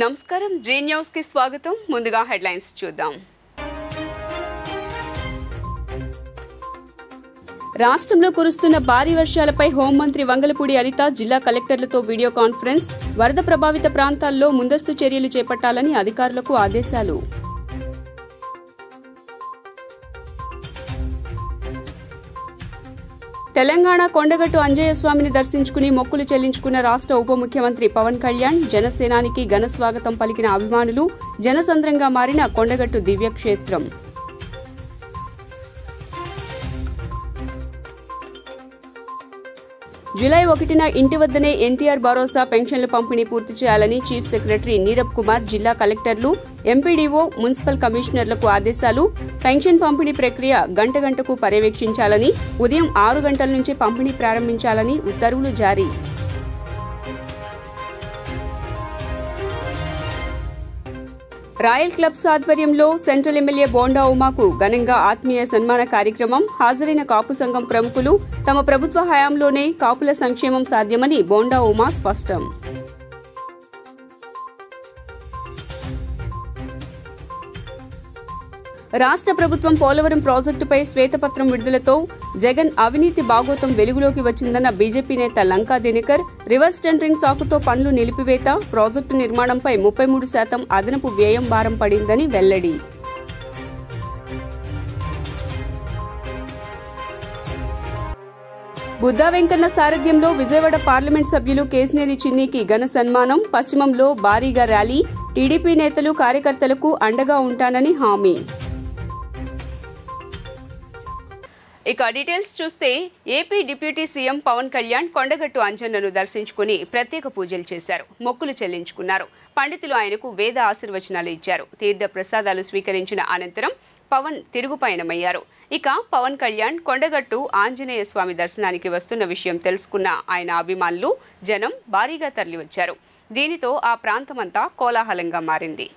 నమస్కారం G news కి స్వాగతం ముందుగా హెడ్లైన్స్ చూద్దాం రాష్ట్రంలో కురుస్తున్న భారీ వర్షాలపై హోంమంత్రి వంగలపూడి అనిత జిల్లా కలెక్టర్లతో వీడియో కాన్ఫరెన్స్ వరద ప్రభావిత ప్రాంతాల్లో ముందస్తు చర్యలు చేపట్టాలని అధికారులకు ఆదేశాలు తెలంగాణ కొండగట్టు అంజయ్య స్వామిని దర్శించుకుని మొక్కులు చెల్లించుకున్న రాష్ట్ర ఉప ముఖ్యమంత్రి పవన్ కళ్యాణ్ జనసేనానికి ఘన స్వాగతం పలికిన అభిమానులు జనసంద్రంగా మారిన కొండగట్టు దివ్యక్షేత్రం జూలై 1న ఇంటి వద్దనే ఎన్టీఆర్ భరోసా పెన్షన్ల పంపిణీ పూర్తి చేయాలని చీఫ్ సెక్రటరీ నీరబ్ కుమార్ జిల్లా కలెక్టర్లు ఎంపీడీఓ మున్సిపల్ కమిషనర్లకు ఆదేశాలు పెన్షన్ పంపిణీ ప్రక్రియ గంటకు పర్యవేక్షించాలని ఉదయం 6 గంటల నుంచి పంపిణీ ప్రారంభించాలని ఉత్తర్వులు జారీ రాయల్ క్లబ్స్ ఆధ్వర్యంలో సెంట్రల్ ఎమ్మెల్యే బోండా ఉమాకు ఘనంగా ఆత్మీయ సన్మాన కార్యక్రమం హాజరైన కాపు సంఘం ప్రముఖులు తమ ప్రభుత్వ హయాంలోనే కాపుల సంక్షేమం సాధ్యమని బోండా ఉమా స్పష్టం రాష్ట్ర ప్రభుత్వం పోలవరం ప్రాజెక్టుపై శ్వేతపత్రం విడుదలతో జగన్ అవినీతి బాగోతం వెలుగులోకి వచ్చిందన్న బీజేపీ నేత లంకా దినకర్ రివర్స్ టెండరింగ్ సాకుతో పనులు నిలిపివేత ప్రాజెక్టు నిర్మాణంపై 33% అదనపు వ్యయం భారం పడిందని వెల్లడి బుద్దా వెంకన్న సారథ్యంలో విజయవాడ పార్లమెంట్ సభ్యులు కేశినేని చిన్నికి ఘన సన్మానం పశ్చిమంలో భారీగా ర్యాలీ టీడీపీ నేతలు కార్యకర్తలకు అండగా ఉంటానని హామీ ఇక డీటెయిల్స్ చూస్తే AP deputy CM Pawan Kalyan Kondagattu అంజన్నను దర్శించుకుని ప్రత్యేక పూజలు చేశారు మొక్కులు చెల్లించుకున్నారు పండితులు ఆయనకు వేద ఆశీర్వచనాలు ఇచ్చారు తీర్థ ప్రసాదాలు స్వీకరించిన అనంతరం పవన్ తిరుగు పయనమయ్యారు ఇక పవన్ కళ్యాణ్ కొండగట్టు ఆంజనేయ స్వామి దర్శనానికి వస్తున్న విషయం తెలుసుకున్న ఆయన అభిమానులు జనం భారీగా తరలివచ్చారు దీనితో ఆ ప్రాంతమంతా కోలాహలంగా మారింది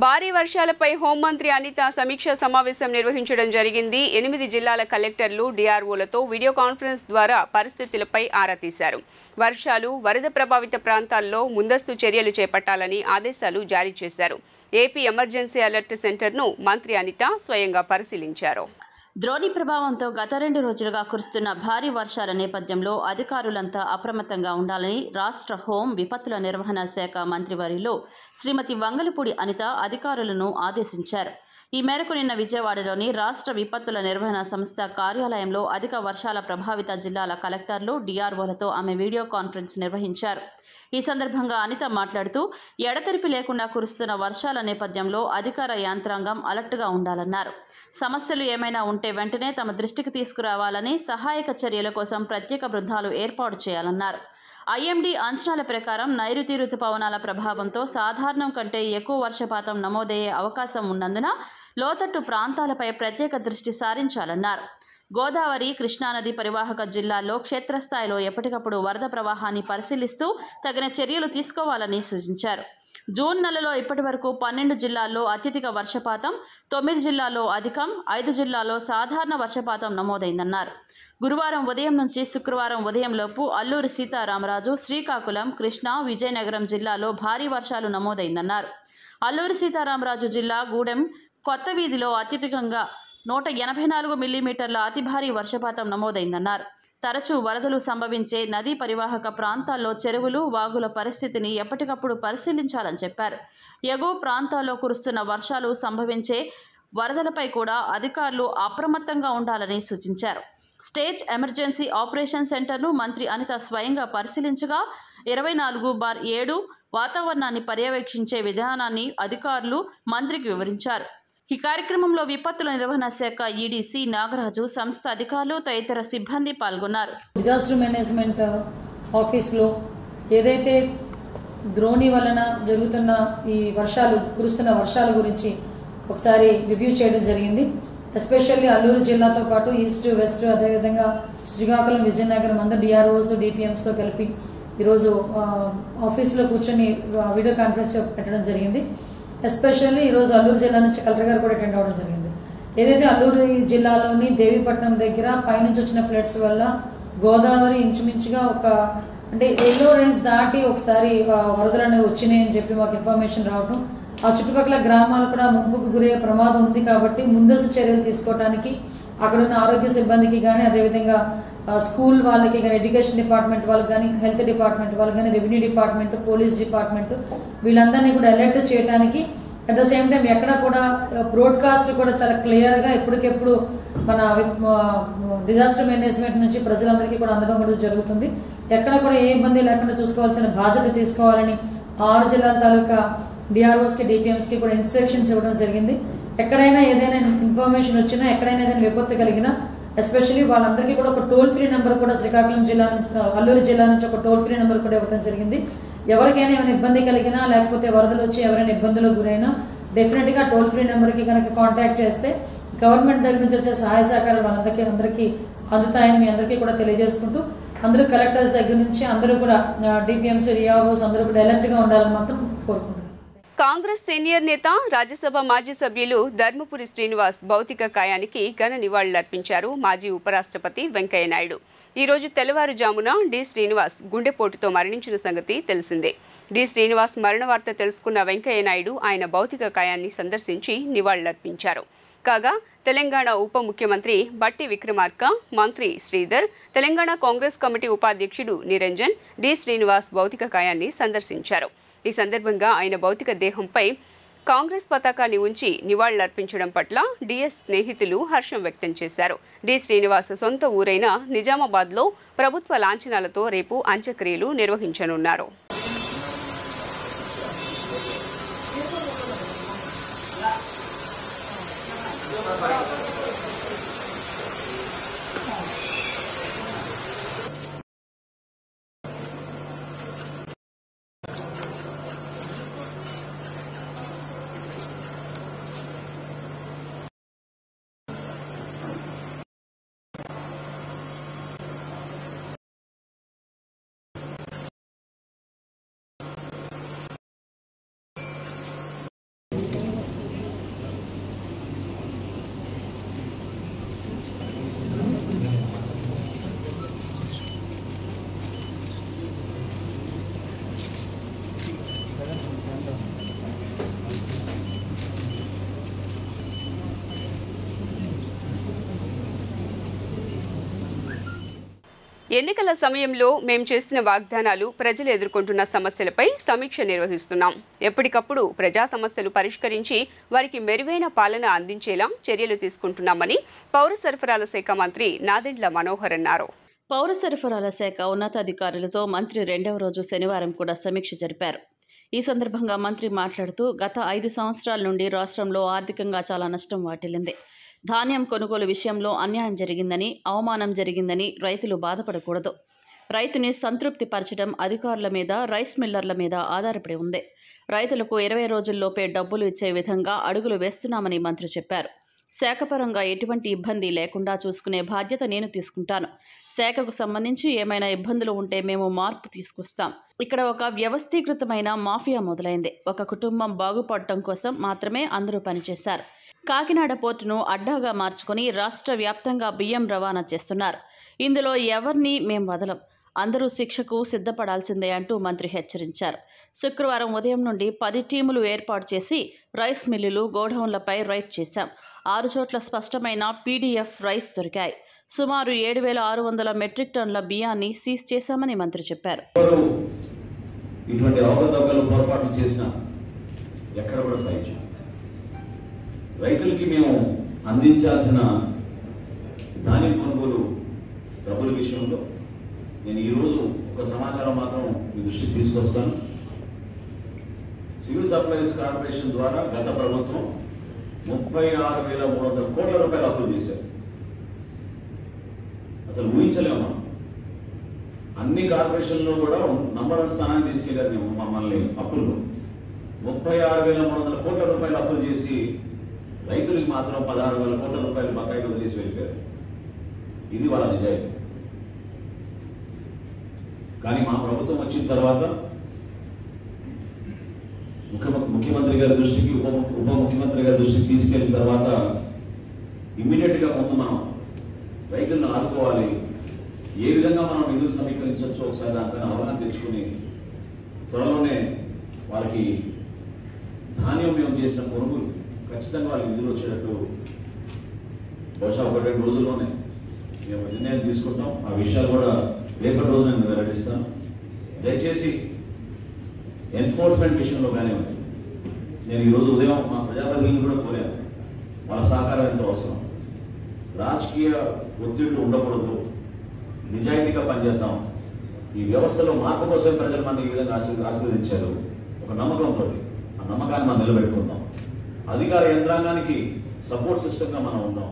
భారీ వర్షాలపై హోంమంత్రి అనిత సమీక్షా సమావేశం నిర్వహించడం జరిగింది 8 జిల్లాల కలెక్టర్లు డీఆర్ఓలతో వీడియో కాన్ఫరెన్స్ ద్వారా పరిస్థితులపై ఆరా తీశారు వర్షాలు వరద ప్రభావిత ప్రాంతాల్లో ముందస్తు చర్యలు చేపట్టాలని ఆదేశాలు జారీ చేశారు ఏపీ ఎమర్జెన్సీ అలర్ట్ సెంటర్ను మంత్రి అనిత స్వయంగా పరిశీలించారు ద్రోణి ప్రభావంతో గత 2 రోజులుగా కురుస్తున్న భారీ వర్షాల నేపథ్యంలో అధికారులంతా అప్రమత్తంగా ఉండాలని రాష్ట్ర హోం విపత్తుల నిర్వహణ శాఖ మంత్రివర్యులు శ్రీమతి వంగలపూడి అనిత అధికారులను ఆదేశించారు ఈ మేరకు నిన్న విజయవాడలోని రాష్ట్ర విపత్తుల నిర్వహణ సంస్థ కార్యాలయంలో అధిక వర్షాల ప్రభావిత జిల్లాల కలెక్టర్లు డీఆర్ఓలతో ఆమె వీడియో కాన్ఫరెన్స్ నిర్వహించారు ఈ సందర్భంగా అనిత మాట్లాడుతూ ఎడతెరిపి లేకుండా కురుస్తున్న వర్షాల నేపథ్యంలో అధికార యంత్రాంగం అలర్ట్గా ఉండాలన్నారు సమస్యలు ఏమైనా ఉంటే వెంటనే తమ దృష్టికి తీసుకురావాలని సహాయక చర్యల కోసం ప్రత్యేక బృందాలు ఏర్పాటు చేయాలన్నారు ఐఎండీ అంచనాల ప్రకారం నైరుతి రుతుపవనాల ప్రభావంతో సాధారణం కంటే ఎక్కువ వర్షపాతం నమోదయ్యే అవకాశం ఉన్నందున లోతట్టు ప్రాంతాలపై ప్రత్యేక దృష్టి సారించాలన్నారు గోదావరి కృష్ణానది పరివాహక జిల్లాల్లో క్షేత్రస్థాయిలో ఎప్పటికప్పుడు వరద ప్రవాహాన్ని పరిశీలిస్తూ తగిన చర్యలు తీసుకోవాలని సూచించారు జూన్ నెలలో ఇప్పటివరకు 12 జిల్లాల్లో అత్యధిక వర్షపాతం 9 జిల్లాల్లో అధికం 5 జిల్లాల్లో సాధారణ వర్షపాతం నమోదైందన్నారు గురువారం ఉదయం నుంచి శుక్రవారం ఉదయంలోపు అల్లూరి సీతారామరాజు శ్రీకాకుళం కృష్ణా విజయనగరం జిల్లాలో భారీ వర్షాలు నమోదైందన్నారు అల్లూరి సీతారామరాజు జిల్లా గూడెం కొత్త వీధిలో అత్యధికంగా 184 మిల్లీమీటర్ల అతి భారీ వర్షపాతం నమోదైందన్నారు. తరచూ వరదలు సంభవించే నదీ పరివాహక ప్రాంతాల్లో చెరువులు, వాగుల పరిస్థితిని ఎప్పటికప్పుడు పరిశీలించాలని చెప్పారు. ఎగువ ప్రాంతాల్లో కురుస్తున్న వర్షాలు సంభవించే వరదలపై కూడా అధికారులు అప్రమత్తంగా ఉండాలని సూచించారు. స్టేట్ ఎమర్జెన్సీ ఆపరేషన్ సెంటర్ను మంత్రి అనిత స్వయంగా పరిశీలించగా 24/7 వాతావరణాన్ని పర్యవేక్షించే విధానాన్ని అధికారులు మంత్రికి వివరించారు. ఈ కార్యక్రమంలో విపత్తుల నిర్వహణ శాఖ ఈడీసీ నాగరాజు, సంస్థ అధికారులు తదితర సిబ్బంది పాల్గొన్నారు. డిజాస్టర్ మేనేజ్మెంట్ ఆఫీస్లో ఏదైతే ద్రోణి వలన జరుగుతున్న ఈ కురుస్తున్న వర్షాల గురించి ఒకసారి రివ్యూ చేయడం జరిగింది. ఎస్పెషల్లీ అల్లూరు జిల్లాతో పాటు ఈస్ట్, వెస్ట్, అదేవిధంగా శ్రీకాకుళం, విజయనగరం అందరూ డిఆర్ఓస్, డిపిఎంస్తో కలిపి ఈరోజు ఆఫీస్లో కూర్చొని వీడియో కాన్ఫరెన్స్ పెట్టడం జరిగింది. ఎస్పెషల్లీ ఈరోజు అల్లూరు జిల్లా నుంచి కలెక్టర్ గారు కూడా అటెండ్ అవ్వడం జరిగింది. ఏదైతే అల్లూరు జిల్లాలోని దేవీపట్నం దగ్గర పైనుంచి వచ్చిన ఫ్లడ్స్ వల్ల గోదావరి ఇంచుమించుగా అంటే ఎల్లో రేంజ్ దాటి ఒకసారి వరదలు అనేవి వచ్చినాయని చెప్పి మాకు ఇన్ఫర్మేషన్ రావడం, ఆ చుట్టుపక్కల గ్రామాలు కూడా ముంపుకు గురయ్యే ప్రమాదం ఉంది. కాబట్టి ముందస్తు చర్యలు తీసుకోవడానికి అక్కడున్న ఆరోగ్య సిబ్బందికి కానీ, అదేవిధంగా స్కూల్ వాళ్ళకి కానీ, ఎడ్యుకేషన్ డిపార్ట్మెంట్ వాళ్ళకి కానీ, హెల్త్ డిపార్ట్మెంట్ వాళ్ళకి కానీ, రెవెన్యూ డిపార్ట్మెంట్, పోలీస్ డిపార్ట్మెంట్ వీళ్ళందరినీ కూడా అలర్ట్ చేయడానికి, అట్ ద సేమ్ టైం ఎక్కడ కూడా బ్రాడ్కాస్ట్ కూడా చాలా క్లియర్గా ఎప్పటికెప్పుడు మన డిజాస్టర్ మేనేజ్మెంట్ నుంచి ప్రజలందరికీ కూడా అందడం కూడా జరుగుతుంది. ఎక్కడ కూడా ఏ ఇబ్బంది లేకుండా చూసుకోవాల్సిన బాధ్యత తీసుకోవాలని 6 జిల్లాల తాలూకా డిఆర్ఓస్కి, డిపిఎంస్కి కూడా ఇన్స్ట్రక్షన్స్ ఇవ్వడం జరిగింది. ఎక్కడైనా ఏదైనా ఇన్ఫర్మేషన్ వచ్చినా, ఎక్కడైనా ఏదైనా విపత్తు కలిగినా ఎస్పెషల్లీ వాళ్ళందరికీ కూడా ఒక టోల్ ఫ్రీ నెంబర్ కూడా శ్రీకాకుళం జిల్లా అల్లూరు జిల్లా నుంచి ఒక టోల్ ఫ్రీ నెంబర్ కూడా ఇవ్వడం జరిగింది. ఎవరికైనా ఏమైనా ఇబ్బంది కలిగినా, లేకపోతే వరదలు వచ్చి ఎవరైనా ఇబ్బందులకు గురైనా డెఫినెట్గా టోల్ ఫ్రీ నెంబర్కి కనుక కాంటాక్ట్ చేస్తే గవర్నమెంట్ దగ్గర నుంచి వచ్చే సహాయ సహకారాలు అందరికీ అందుతాయని మీ అందరికీ కూడా తెలియజేసుకుంటూ, అందరూ కలెక్టర్స్ దగ్గర నుంచి అందరూ కూడా డిపిఎంస్, డిఆర్ఓస్ అందరూ కూడా అలర్ట్గా ఉండాలని మాత్రం కోరుకుంటున్నాను. కాంగ్రెస్ సీనియర్ నేత, రాజ్యసభ మాజీ సభ్యులు ధర్మపురి శ్రీనివాస్ భౌతిక కాయానికి ఘన నివాళులర్పించారు మాజీ ఉపరాష్ట్రపతి వెంకయ్య నాయుడు. ఈ రోజు తెల్లవారుజామున డి శ్రీనివాస్ గుండెపోటుతో మరణించిన సంగతి తెలిసిందే. డి శ్రీనివాస్ మరణ వార్త తెలుసుకున్న వెంకయ్య నాయుడు ఆయన భౌతిక కాయాన్ని సందర్శించి నివాళులర్పించారు. కాగా తెలంగాణ ఉప ముఖ్యమంత్రి బట్టి విక్రమార్క, మంత్రి శ్రీధర్, తెలంగాణ కాంగ్రెస్ కమిటీ ఉపాధ్యక్షుడు నిరంజన్ డి శ్రీనివాస్ భౌతిక కాయాన్ని సందర్శించారు. ఈ సందర్భంగా ఆయన భౌతిక దేహంపై కాంగ్రెస్ పతాకాన్ని ఉంచి నివాళులర్పించడం పట్ల డిఎస్ స్నేహితులు హర్షం వ్యక్తం చేశారు. డి శ్రీనివాస్ సొంత ఊరైన నిజామాబాద్లో ప్రభుత్వ లాంఛనాలతో రేపు అంత్యక్రియలు నిర్వహించనున్నారు. ఎన్నికల సమయంలో మేము చేసిన వాగ్దానాలు, ప్రజలు ఎదుర్కొంటున్న సమస్యలపై సమీక్ష నిర్వహిస్తున్నాం. ఎప్పటికప్పుడు ప్రజా సమస్యలు పరిష్కరించి వారికి మెరుగైన పాలన అందించేలా చర్యలు తీసుకుంటున్నామని పౌర సరఫరాల శాఖ మంత్రి నాదెండ్ల మనోహర్ అన్నారు. పౌర సరఫరాల శాఖ ఉన్నతాధికారులతో మంత్రి 2వ రోజు శనివారం కూడా సమీక్ష జరిపారు. ఈ సందర్భంగా మంత్రి మాట్లాడుతూ, గత 5 సంవత్సరాల నుండి రాష్ట్రంలో ఆర్థికంగా చాలా నష్టం వాటిల్లింది. ధాన్యం కొనుగోలు విషయంలో అన్యాయం జరిగిందని, అవమానం జరిగిందని రైతులు బాధపడకూడదు. రైతుని సంతృప్తి పరచడం అధికారుల మీద, రైస్ మిల్లర్ల మీద ఆధారపడి ఉంది. రైతులకు 20 రోజుల్లోపే డబ్బులు ఇచ్చే విధంగా అడుగులు వేస్తున్నామని మంత్రి చెప్పారు. శాఖపరంగా ఎటువంటి ఇబ్బంది లేకుండా చూసుకునే బాధ్యత నేను తీసుకుంటాను. శాఖకు సంబంధించి ఏమైనా ఇబ్బందులు ఉంటే మేము మార్పు తీసుకొస్తాం. ఇక్కడ ఒక వ్యవస్థీకృతమైన మాఫియా మొదలైంది. ఒక కుటుంబం బాగుపడటం కోసం మాత్రమే అందరూ పనిచేశారు. కాకినాడ పోర్టును అడ్డాగా మార్చుకొని రాష్ట్ర వ్యాప్తంగా బియ్యం రవాణా చేస్తున్నారు. ఇందులో ఎవరిని మేం వదలం. అందరూ శిక్షకు సిద్ధపడాల్సిందే అంటూ మంత్రి హెచ్చరించారు. శుక్రవారం ఉదయం నుండి 10 టీములు ఏర్పాటు చేసి రైస్ మిల్లులు, గోడౌన్లపై రైడ్ చేశాం. 6 చోట్ల స్పష్టమైన పీడీఎఫ్ రైస్ దొరికాయి. సుమారు 7,600 మెట్రిక్ టన్నుల బియ్యాన్ని సీజ్ చేశామని మంత్రి చెప్పారు. ఇటువంటి అవకతవకలు పొరపాట్లు చేసిన ఎక్కడ కూడా సాధించాం. రైతులకి మేము అందించాల్సిన ధాన్యం కొనుగోలు డబ్బుల విషయంలో నేను ఈరోజు ఒక సమాచారం మాత్రం మీ దృష్టికి తీసుకొస్తాను. సివిల్ సప్లైస్ కార్పొరేషన్ ద్వారా గత ప్రభుత్వం 36,300 కోట్ల రూపాయలు అప్పులు చేశారు. అసలు ఊహించలేము. అన్ని కార్పొరేషన్లో కూడా నంబర్ 1 స్థానాన్ని తీసుకెళ్లారు మేము మమ్మల్ని అప్పుల్లో. 36,300 కోట్ల రూపాయలు అప్పులు చేసి రైతులకు మాత్రం 16,000 కోట్ల రూపాయలు బకాయిలు వదిలేసి వెళ్ళిపోయారు. ఇది వాళ్ళ నిజాయితీ. కానీ మా ప్రభుత్వం వచ్చిన తర్వాత ముఖ్యమంత్రి గారి దృష్టికి, ఉప ముఖ్యమంత్రి గారి దృష్టికి తీసుకెళ్లిన తర్వాత ఇమ్మీడియట్గా ముందు మనం రైతులను ఆదుకోవాలి, ఏ విధంగా మనం నిధులు సమీకరించవచ్చో ఒకసారి దానిపైన అవగాహన తెచ్చుకుని త్వరలోనే వాళ్ళకి ధాన్యం మేము చేసిన కొనుగోలు ఖచ్చితంగా వాళ్ళకి నిధులు వచ్చేటట్టు బహుశా 1-2 రోజుల్లోనే మేము నిర్ణయం తీసుకుంటాం. ఆ విషయాలు కూడా రేపటి రోజు నేను వెల్లడిస్తాను. దయచేసి ఎన్ఫోర్స్మెంట్ విషయంలో కానివ్వండి, నేను ఈరోజు ఉదయం మా ప్రజాప్రతినిధులు కూడా కోరాను, వాళ్ళ సహకారం ఎంతో అవసరం. రాజకీయ ఒత్తిళ్లు ఉండకూడదు, నిజాయితీగా పనిచేద్దాం. ఈ వ్యవస్థలో మార్పు కోసం ప్రజలు మన ఈ విధంగా ఆశీర్వదించారు ఒక నమ్మకంతో. ఆ నమ్మకాన్ని మనం నిలబెట్టుకుందాం. అధికార యంత్రాంగానికి సపోర్ట్ సిస్టమ్గా మనం ఉందాం.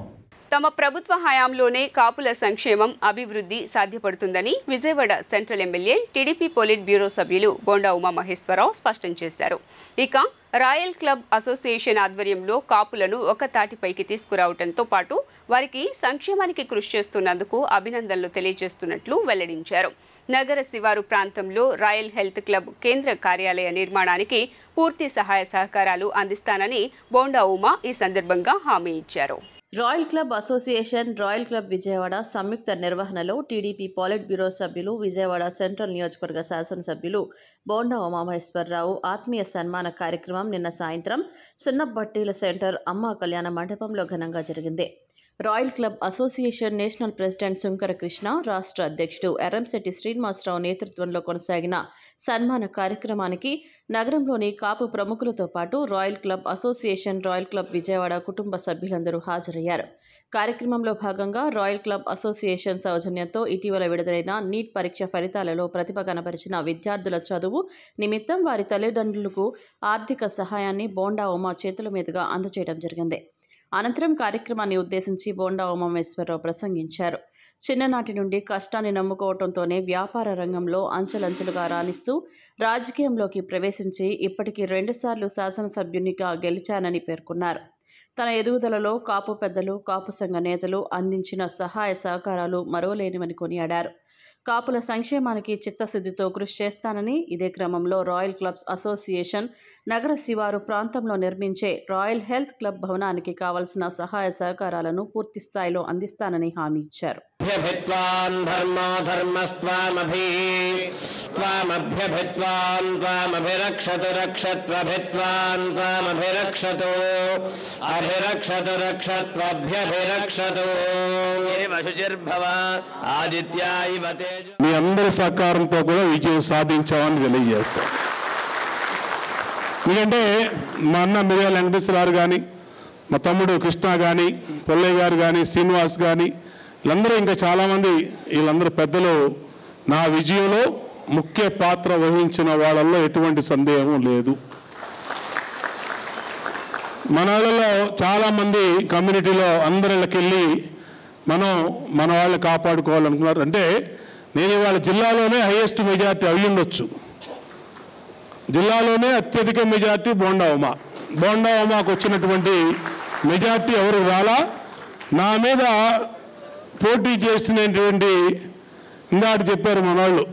తమ ప్రభుత్వ హయాంలోనే కాపుల సంక్షేమం, అభివృద్ధి సాధ్యపడుతుందని Vijayawada central MLA TDP politburo సభ్యులు బోండా ఉమామహేశ్వరరావు స్పష్టం చేశారు. ఇక రాయల్ క్లబ్ అసోసియేషన్ ఆధ్వర్యంలో కాపులను ఒక తాటిపైకి తీసుకురావడంతో పాటు వారికి సంక్షేమానికి కృషి చేస్తున్నందుకు అభినందనలు తెలియజేస్తున్నట్లు వెల్లడించారు. నగర శివారు ప్రాంతంలో రాయల్ హెల్త్ క్లబ్ కేంద్ర కార్యాలయ నిర్మాణానికి పూర్తి సహాయ సహకారాలు అందిస్తానని బోండా ఉమా ఈ సందర్భంగా హామీ ఇచ్చారు. Royal club association, royal club Vijayawada సంయుక్త నిర్వహణలో టీడీపీ పోలిట్ బ్యూరో సభ్యులు, విజయవాడ సెంట్రల్ నియోజకవర్గ శాసనసభ్యులు బోండా ఉమామహేశ్వరరావు ఆత్మీయ సన్మాన కార్యక్రమం నిన్న సాయంత్రం సున్నబట్టీల సెంటర్ అమ్మ కళ్యాణ మండపంలో ఘనంగా జరిగింది. Royal club association national president Sunkara Krishna, రాష్ట్ర అధ్యక్షుడు ఎర్రంశెట్టి శ్రీనివాసరావు నేతృత్వంలో కొనసాగిన సన్మాన కార్యక్రమానికి నగరంలోని కాపు ప్రముఖులతో పాటు royal club association, royal club Vijayawada కుటుంబ సభ్యులందరూ హాజరయ్యారు. కార్యక్రమంలో భాగంగా రాయల్ క్లబ్ అసోసియేషన్ సౌజన్యంతో ఇటీవల విడుదలైన నీట్ పరీక్ష ఫలితాలలో ప్రతిభ కనబరిచిన విద్యార్థుల చదువు నిమిత్తం వారి తల్లిదండ్రులకు ఆర్థిక సహాయాన్ని బోండా ఉమా చేతుల మీదుగా అందజేయడం జరిగింది. అనంతరం కార్యక్రమాన్ని ఉద్దేశించి బోండా ఉమామహేశ్వరరావు ప్రసంగించారు. చిన్ననాటి నుండి కష్టాన్ని నమ్ముకోవడంతోనే వ్యాపార రంగంలో అంచెలంచెలుగా రాణిస్తూ రాజకీయంలోకి ప్రవేశించి ఇప్పటికీ 2 సార్లు శాసనసభ్యునిగా గెలిచానని పేర్కొన్నారు. తన ఎదుగుదలలో కాపు పెద్దలు, కాపు సంఘ నేతలు అందించిన సహాయ సహకారాలు మరోలేనివని కొనియాడారు. కాపుల సంక్షేమానికి చిత్తశుద్ధితో కృషి చేస్తానని, ఇదే క్రమంలో రాయల్ క్లబ్స్ అసోసియేషన్ నగర శివారు ప్రాంతంలో నిర్మించే రాయల్ హెల్త్ క్లబ్ భవనానికి కావలసిన సహాయ సహకారాలను పూర్తి స్థాయిలో అందిస్తానని హామీ ఇచ్చారు. మీ అందరి సహకారంతో కూడా విజయం సాధించామని తెలియజేస్తాం. ఎందుకంటే మా అన్న మిర్యాల వెంకటేశ్వరరావు కానీ, మా తమ్ముడు కృష్ణ కానీ, పొల్లయ్య గారు కానీ, శ్రీనివాస్ కానీ, వీళ్ళందరూ ఇంకా చాలామంది, వీళ్ళందరూ పెద్దలు నా విజయంలో ముఖ్య పాత్ర వహించిన వాళ్ళల్లో ఎటువంటి సందేహం లేదు. మన వాళ్ళలో చాలామంది కమ్యూనిటీలో అందరిళ్ళకి వెళ్ళి మన వాళ్ళని కాపాడుకోవాలనుకున్నారు. అంటే నేను ఇవాళ జిల్లాలోనే హైయెస్ట్ మెజార్టీ అయి ఉండొచ్చు. జిల్లాలోనే అత్యధిక మెజార్టీ బోండా ఉమాకు వచ్చినటువంటి మెజార్టీ ఎవరు రాలా. నా మీద పోటీ చేసినటువంటి ఇందాక చెప్పారు మన వాళ్ళు,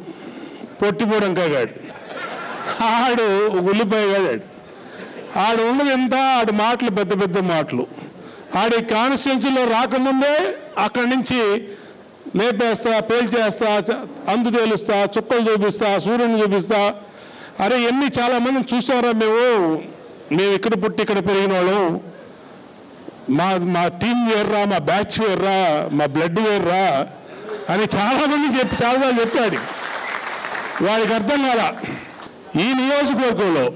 పొట్టిపూడంకాయగాడు, ఆడు ఉల్లిపాయగాడు, ఆడు ఉన్నది ఎంత, ఆడు మాటలు పెద్ద పెద్ద మాటలు. ఆడి కాన్స్టిట్యున్సీలో రాకముందే అక్కడి నుంచి లేపేస్తా, పేల్చేస్తా, అందు తేలుస్తా, చుక్కలు చూపిస్తా, సూర్యుని చూపిస్తా. అరే ఎన్ని చాలామందిని చూసారా మేము ఇక్కడ పుట్టి ఇక్కడ పెరిగిన వాళ్ళు. మా టీం వేర్రా, మా బ్యాచ్ వేర్రా, మా బ్లడ్ వేర్రా అని చాలామంది చాలాసార్లు చెప్పాడు. వాడికి అర్థం కాలా. ఈ నియోజకవర్గంలో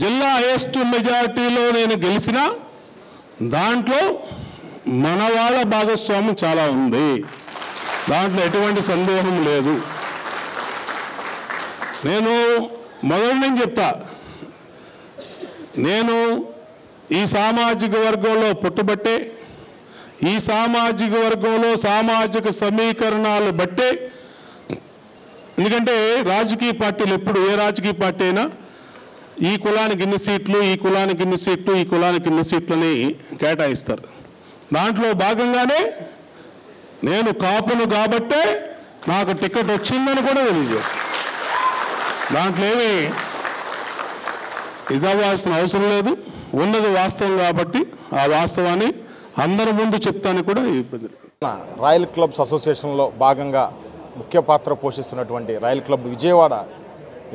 జిల్లా హైయెస్ట్ మెజారిటీలో నేను గెలిచిన దాంట్లో మన వాళ్ళ భాగస్వామ్యం చాలా ఉంది. దాంట్లో ఎటువంటి సందేహం లేదు. నేను మొదటి నుంచి చెప్తా, నేను ఈ సామాజిక వర్గంలో పుట్టుబట్టే, ఈ సామాజిక వర్గంలో సామాజిక సమీకరణాలు బట్టే. ఎందుకంటే రాజకీయ పార్టీలు ఎప్పుడు ఏ రాజకీయ పార్టీ అయినా ఈ కులానికి ఇన్ని సీట్లు, ఈ కులానికి ఇన్ని సీట్లు, ఈ కులానికి ఇన్ని సీట్లని కేటాయిస్తారు. దాంట్లో భాగంగానే నేను కాపును కాబట్టే నాకు టికెట్ వచ్చిందని కూడా తెలియజేస్తాను. దాంట్లో ఏమీ ఇదవ్వాల్సిన అవసరం లేదు. ఉన్నది వాస్తవం కాబట్టి ఆ వాస్తవాన్ని అందరి ముందు చెప్తాను కూడా ఇబ్బంది. రాయల్ క్లబ్స్ అసోసియేషన్లో భాగంగా ముఖ్య పాత్ర పోషిస్తున్నటువంటి రాయల్ క్లబ్ విజయవాడ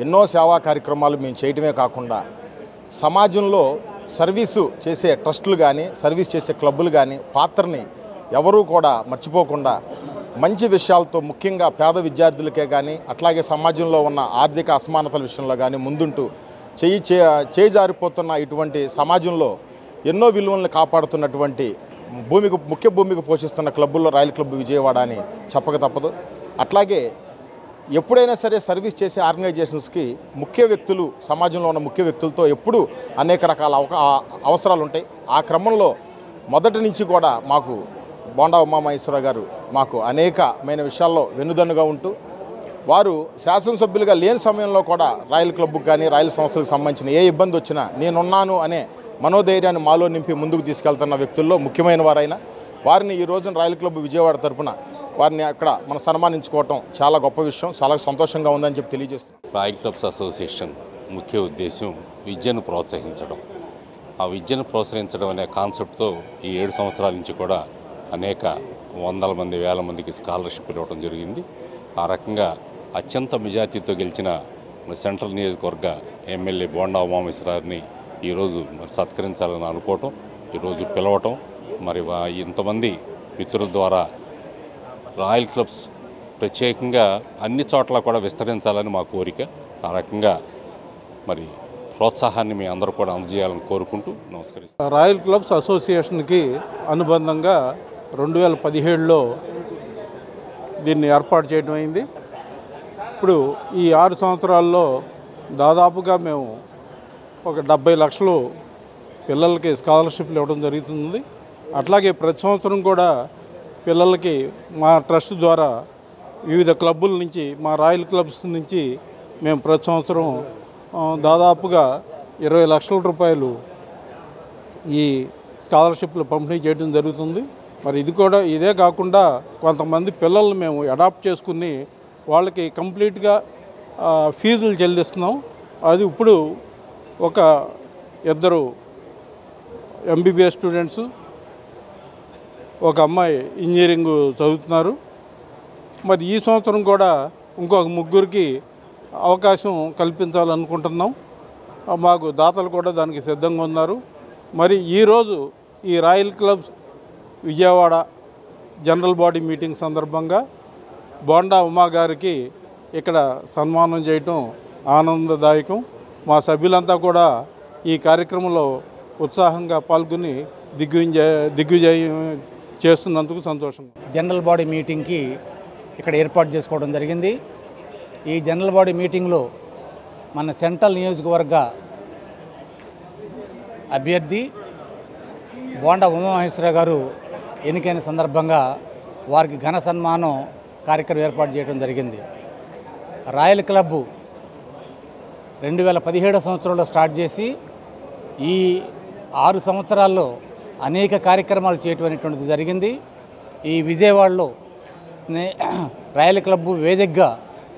ఎన్నో సేవా కార్యక్రమాలు మేము చేయటమే కాకుండా సమాజంలో సర్వీసు చేసే ట్రస్టులు కానీ, సర్వీస్ చేసే క్లబ్బులు కానీ పాత్రని ఎవరూ కూడా మర్చిపోకుండా మంచి విషయాలతో, ముఖ్యంగా పేద విద్యార్థులకే కానీ, అట్లాగే సమాజంలో ఉన్న ఆర్థిక అసమానతల విషయంలో కానీ ముందుంటూ చేజారిపోతున్న ఇటువంటి సమాజంలో ఎన్నో విలువలను కాపాడుతున్నటువంటి ముఖ్య భూమికి పోషిస్తున్న క్లబ్బుల్లో రాయల్ క్లబ్ విజయవాడ అని చెప్పక తప్పదు. అట్లాగే ఎప్పుడైనా సరే సర్వీస్ చేసే ఆర్గనైజేషన్స్కి ముఖ్య వ్యక్తులు, సమాజంలో ఉన్న ముఖ్య వ్యక్తులతో ఎప్పుడూ అనేక రకాల అవసరాలు ఉంటాయి. ఆ క్రమంలో మొదటి నుంచి కూడా మాకు బోండా ఉమామహేశ్వరరావు గారు మాకు అనేకమైన విషయాల్లో వెన్నుదన్నుగా ఉంటూ, వారు శాసనసభ్యులుగా లేని సమయంలో కూడా రాయల్ క్లబ్కు కానీ రాయల్ సంస్థలకు సంబంధించిన ఏ ఇబ్బంది వచ్చినా నేనున్నాను అనే మనోధైర్యాన్ని మాలో నింపి ముందుకు తీసుకెళ్తున్న వ్యక్తుల్లో ముఖ్యమైన వారైనా వారిని ఈ రోజున రాయల్ క్లబ్ విజయవాడ తరఫున వారిని అక్కడ మనం సన్మానించుకోవటం చాలా గొప్ప విషయం, చాలా సంతోషంగా ఉందని చెప్పి తెలియజేస్తున్నాం. రాయల్ క్లబ్స్ అసోసియేషన్ ముఖ్య ఉద్దేశం విద్యను ప్రోత్సహించడం. ఆ విద్యను ప్రోత్సహించడం అనే కాన్సెప్ట్తో ఈ 7 సంవత్సరాల నుంచి కూడా అనేక వందల మంది, వేల మందికి స్కాలర్షిప్ ఇవ్వడం జరిగింది. ఆ రకంగా అత్యంత మెజార్టీతో గెలిచిన సెంట్రల్ నియోజకవర్గ ఎమ్మెల్యే బోండా ఉమామహేశ్వరరావుని ఈరోజు సత్కరించాలని అనుకోవటం, ఈరోజు పిలవటం, మరి ఇంతమంది మిత్రుల ద్వారా రాయల్ క్లబ్స్ ప్రత్యేకంగా అన్ని చోట్ల కూడా విస్తరించాలని మా కోరిక. ఆ రకంగా మరి ప్రోత్సాహాన్ని మీ అందరూ కూడా అందజేయాలని కోరుకుంటూ నమస్కరిస్తాను. రాయల్ క్లబ్స్ అసోసియేషన్కి అనుబంధంగా 2017లో దీన్ని ఏర్పాటు చేయడం అయింది. ఇప్పుడు ఈ 6 సంవత్సరాల్లో దాదాపుగా మేము ఒక 70 లక్షలు పిల్లలకి స్కాలర్షిప్లు ఇవ్వడం జరుగుతుంది. అట్లాగే ప్రతి సంవత్సరం కూడా పిల్లలకి మా ట్రస్ట్ ద్వారా వివిధ క్లబ్బుల నుంచి, మా రాయల్ క్లబ్స్ నుంచి మేము ప్రతి సంవత్సరం దాదాపుగా 20 లక్షల రూపాయలు ఈ స్కాలర్షిప్లు పంపిణీ చేయడం జరుగుతుంది. మరి ఇదే కాకుండా కొంతమంది పిల్లల్ని మేము అడాప్ట్ చేసుకుని వాళ్ళకి కంప్లీట్గా ఫీజులు చెల్లిస్తున్నాం. అది ఇప్పుడు ఒక 2 MBBS స్టూడెంట్స్, ఒక అమ్మాయి ఇంజనీరింగ్ చదువుతున్నారు. మరి ఈ సంవత్సరం కూడా ఇంకొక 3 అవకాశం కల్పించాలనుకుంటున్నాం. మాకు దాతలు కూడా దానికి సిద్ధంగా ఉన్నారు. మరి ఈరోజు ఈ royal clubs Vijayawada general body meeting సందర్భంగా బోండా ఉమా గారికి ఇక్కడ సన్మానం చేయటం ఆనందదాయకం. మా సభ్యులంతా కూడా ఈ కార్యక్రమంలో ఉత్సాహంగా పాల్గొని దిగ్విజయం చేస్తున్నందుకు సంతోషం. జనరల్ బాడీ మీటింగ్కి ఇక్కడ ఏర్పాటు చేసుకోవడం జరిగింది. ఈ జనరల్ బాడీ మీటింగ్లో మన సెంట్రల్ నియోజకవర్గ అభ్యర్థి బోండా ఉమామహేశ్వరరావు గారు ఎన్నికైన సందర్భంగా వారికి ఘన సన్మానం కార్యక్రమం ఏర్పాటు చేయడం జరిగింది. రాయల్ క్లబ్ 2017 సంవత్సరంలో స్టార్ట్ చేసి ఈ 6 సంవత్సరాల్లో అనేక కార్యక్రమాలు చేయటం అనేటువంటిది జరిగింది. ఈ విజయవాడలో రాయల్ క్లబ్ వేదికగా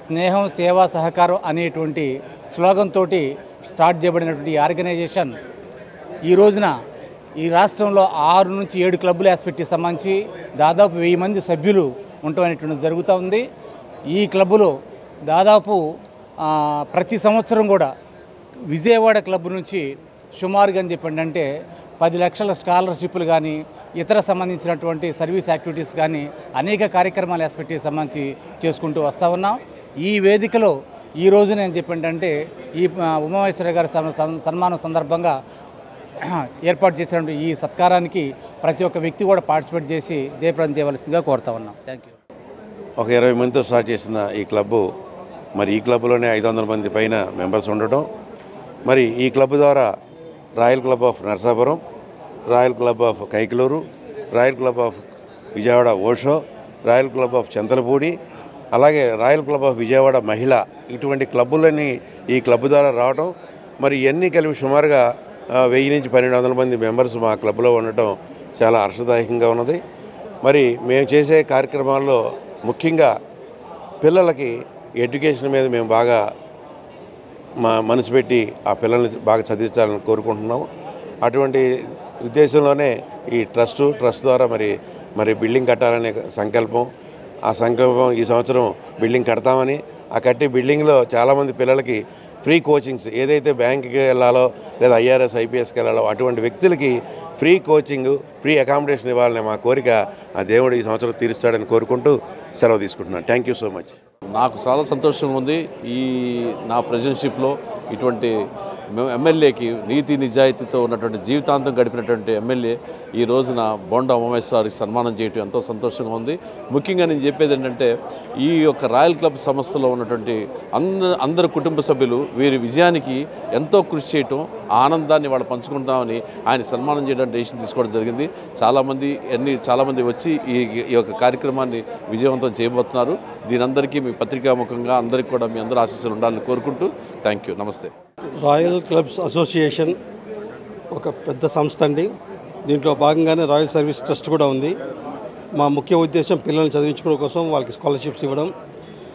స్నేహం, సేవా, సహకారం అనేటువంటి స్లోగన్ తోటి స్టార్ట్ చేయబడినటువంటి ఆర్గనైజేషన్ ఈ రోజున ఈ రాష్ట్రంలో 6 నుంచి 7 క్లబ్బులు ఏర్పెట్టి సంబంధించి దాదాపు 1000 మంది సభ్యులు ఉండటం అనేటువంటిది జరుగుతూ ఉంది. ఈ క్లబ్బులో దాదాపు ప్రతి సంవత్సరం కూడా విజయవాడ క్లబ్ నుంచి సుమారుగా అని చెప్పండి అంటే 10 లక్షల స్కాలర్షిప్లు కానీ ఇతర సంబంధించినటువంటి సర్వీస్ యాక్టివిటీస్ కానీ అనేక కార్యక్రమాలు ఆస్పెక్ట్కి సంబంధించి చేసుకుంటూ వస్తూ ఉన్నాం. ఈ వేదికలో ఈ రోజు నేను చెప్పండి ఈ ఉమామహేశ్వర గారి సన్మానం సందర్భంగా ఏర్పాటు చేసినటువంటి ఈ సత్కారానికి ప్రతి ఒక్క వ్యక్తి కూడా పార్టిసిపేట్ చేసి జయప్రదం చేయవలసిందిగా కోరుతా ఉన్నాం. Thank you. ఒక 20 మందితో స్టార్ట్ చేసిన ఈ క్లబ్బు మరి ఈ క్లబ్లోనే 500 మంది పైన మెంబర్స్ ఉండటం, మరి ఈ క్లబ్ ద్వారా royal club of Narasapuram, royal club of Kaikaluru, royal club of Vijayawada Osho, royal club of Chintalapudi, అలాగే రాయల్ క్లబ్ ఆఫ్ విజయవాడ మహిళ, ఇటువంటి క్లబ్బులన్నీ ఈ క్లబ్ ద్వారా రావడం, మరి ఇవన్నీ కలిపి సుమారుగా 1000 నుంచి 1200 మంది మెంబర్స్ మా క్లబ్లో ఉండటం చాలా హర్షదాయకంగా ఉన్నది. మరి మేము చేసే కార్యక్రమాల్లో ముఖ్యంగా పిల్లలకి ఎడ్యుకేషన్ మీద మేము బాగా మనసు పెట్టి ఆ పిల్లల్ని బాగా చదివించాలని కోరుకుంటున్నాము. అటువంటి ఉద్దేశంలోనే ఈ ట్రస్ట్ ద్వారా మరి బిల్డింగ్ కట్టాలనే సంకల్పం. ఆ సంకల్పం ఈ సంవత్సరం బిల్డింగ్ కడతామని, ఆ కట్టి బిల్డింగ్లో చాలామంది పిల్లలకి ఫ్రీ కోచింగ్స్, ఏదైతే బ్యాంకుకి వెళ్ళాలో లేదా IRS IPSకి వెళ్ళాలో అటువంటి వ్యక్తులకి ఫ్రీ కోచింగ్, ఫ్రీ అకామిడేషన్ ఇవ్వాలనే మా కోరిక ఆ దేవుడు ఈ సంవత్సరం తీరుస్తాడని కోరుకుంటూ సెలవు తీసుకుంటున్నాను. Thank you so much. నాకు చాలా సంతోషంగా ఉంది. నా ప్రెసిడెన్షిప్లో ఇటువంటి ఎమ్మెల్యేకి నీతి నిజాయితీతో ఉన్నటువంటి జీవితాంతం గడిపినటువంటి ఎమ్మెల్యే ఈ రోజున బోండా ఉమామహేశ్వరికి సన్మానం చేయటం ఎంతో సంతోషంగా ఉంది. ముఖ్యంగా నేను చెప్పేది ఏంటంటే ఈ యొక్క రాయల్ క్లబ్ సంస్థలో ఉన్నటువంటి అందరు కుటుంబ సభ్యులు వీరి విజయానికి ఎంతో కృషి చేయటం, ఆ ఆనందాన్ని వాళ్ళు పంచుకుంటామని ఆయన సన్మానం చేయడానికి డెసిషన్ తీసుకోవడం జరిగింది. చాలామంది వచ్చి ఈ యొక్క కార్యక్రమాన్ని విజయవంతం చేయబోతున్నారు. దీనందరికీ మీ పత్రికాముఖంగా అందరికీ కూడా మీ అందరూ ఆశీస్సులు ఉండాలని కోరుకుంటూ థ్యాంక్ యూ. నమస్తే. రాయల్ క్లబ్స్ అసోసియేషన్ ఒక పెద్ద సంస్థ అండి. దీంట్లో భాగంగానే రాయల్ సర్వీస్ ట్రస్ట్ కూడా ఉంది. మా ముఖ్య ఉద్దేశం పిల్లల్ని చదివించుకోవడం కోసం వాళ్ళకి స్కాలర్షిప్స్ ఇవ్వడం.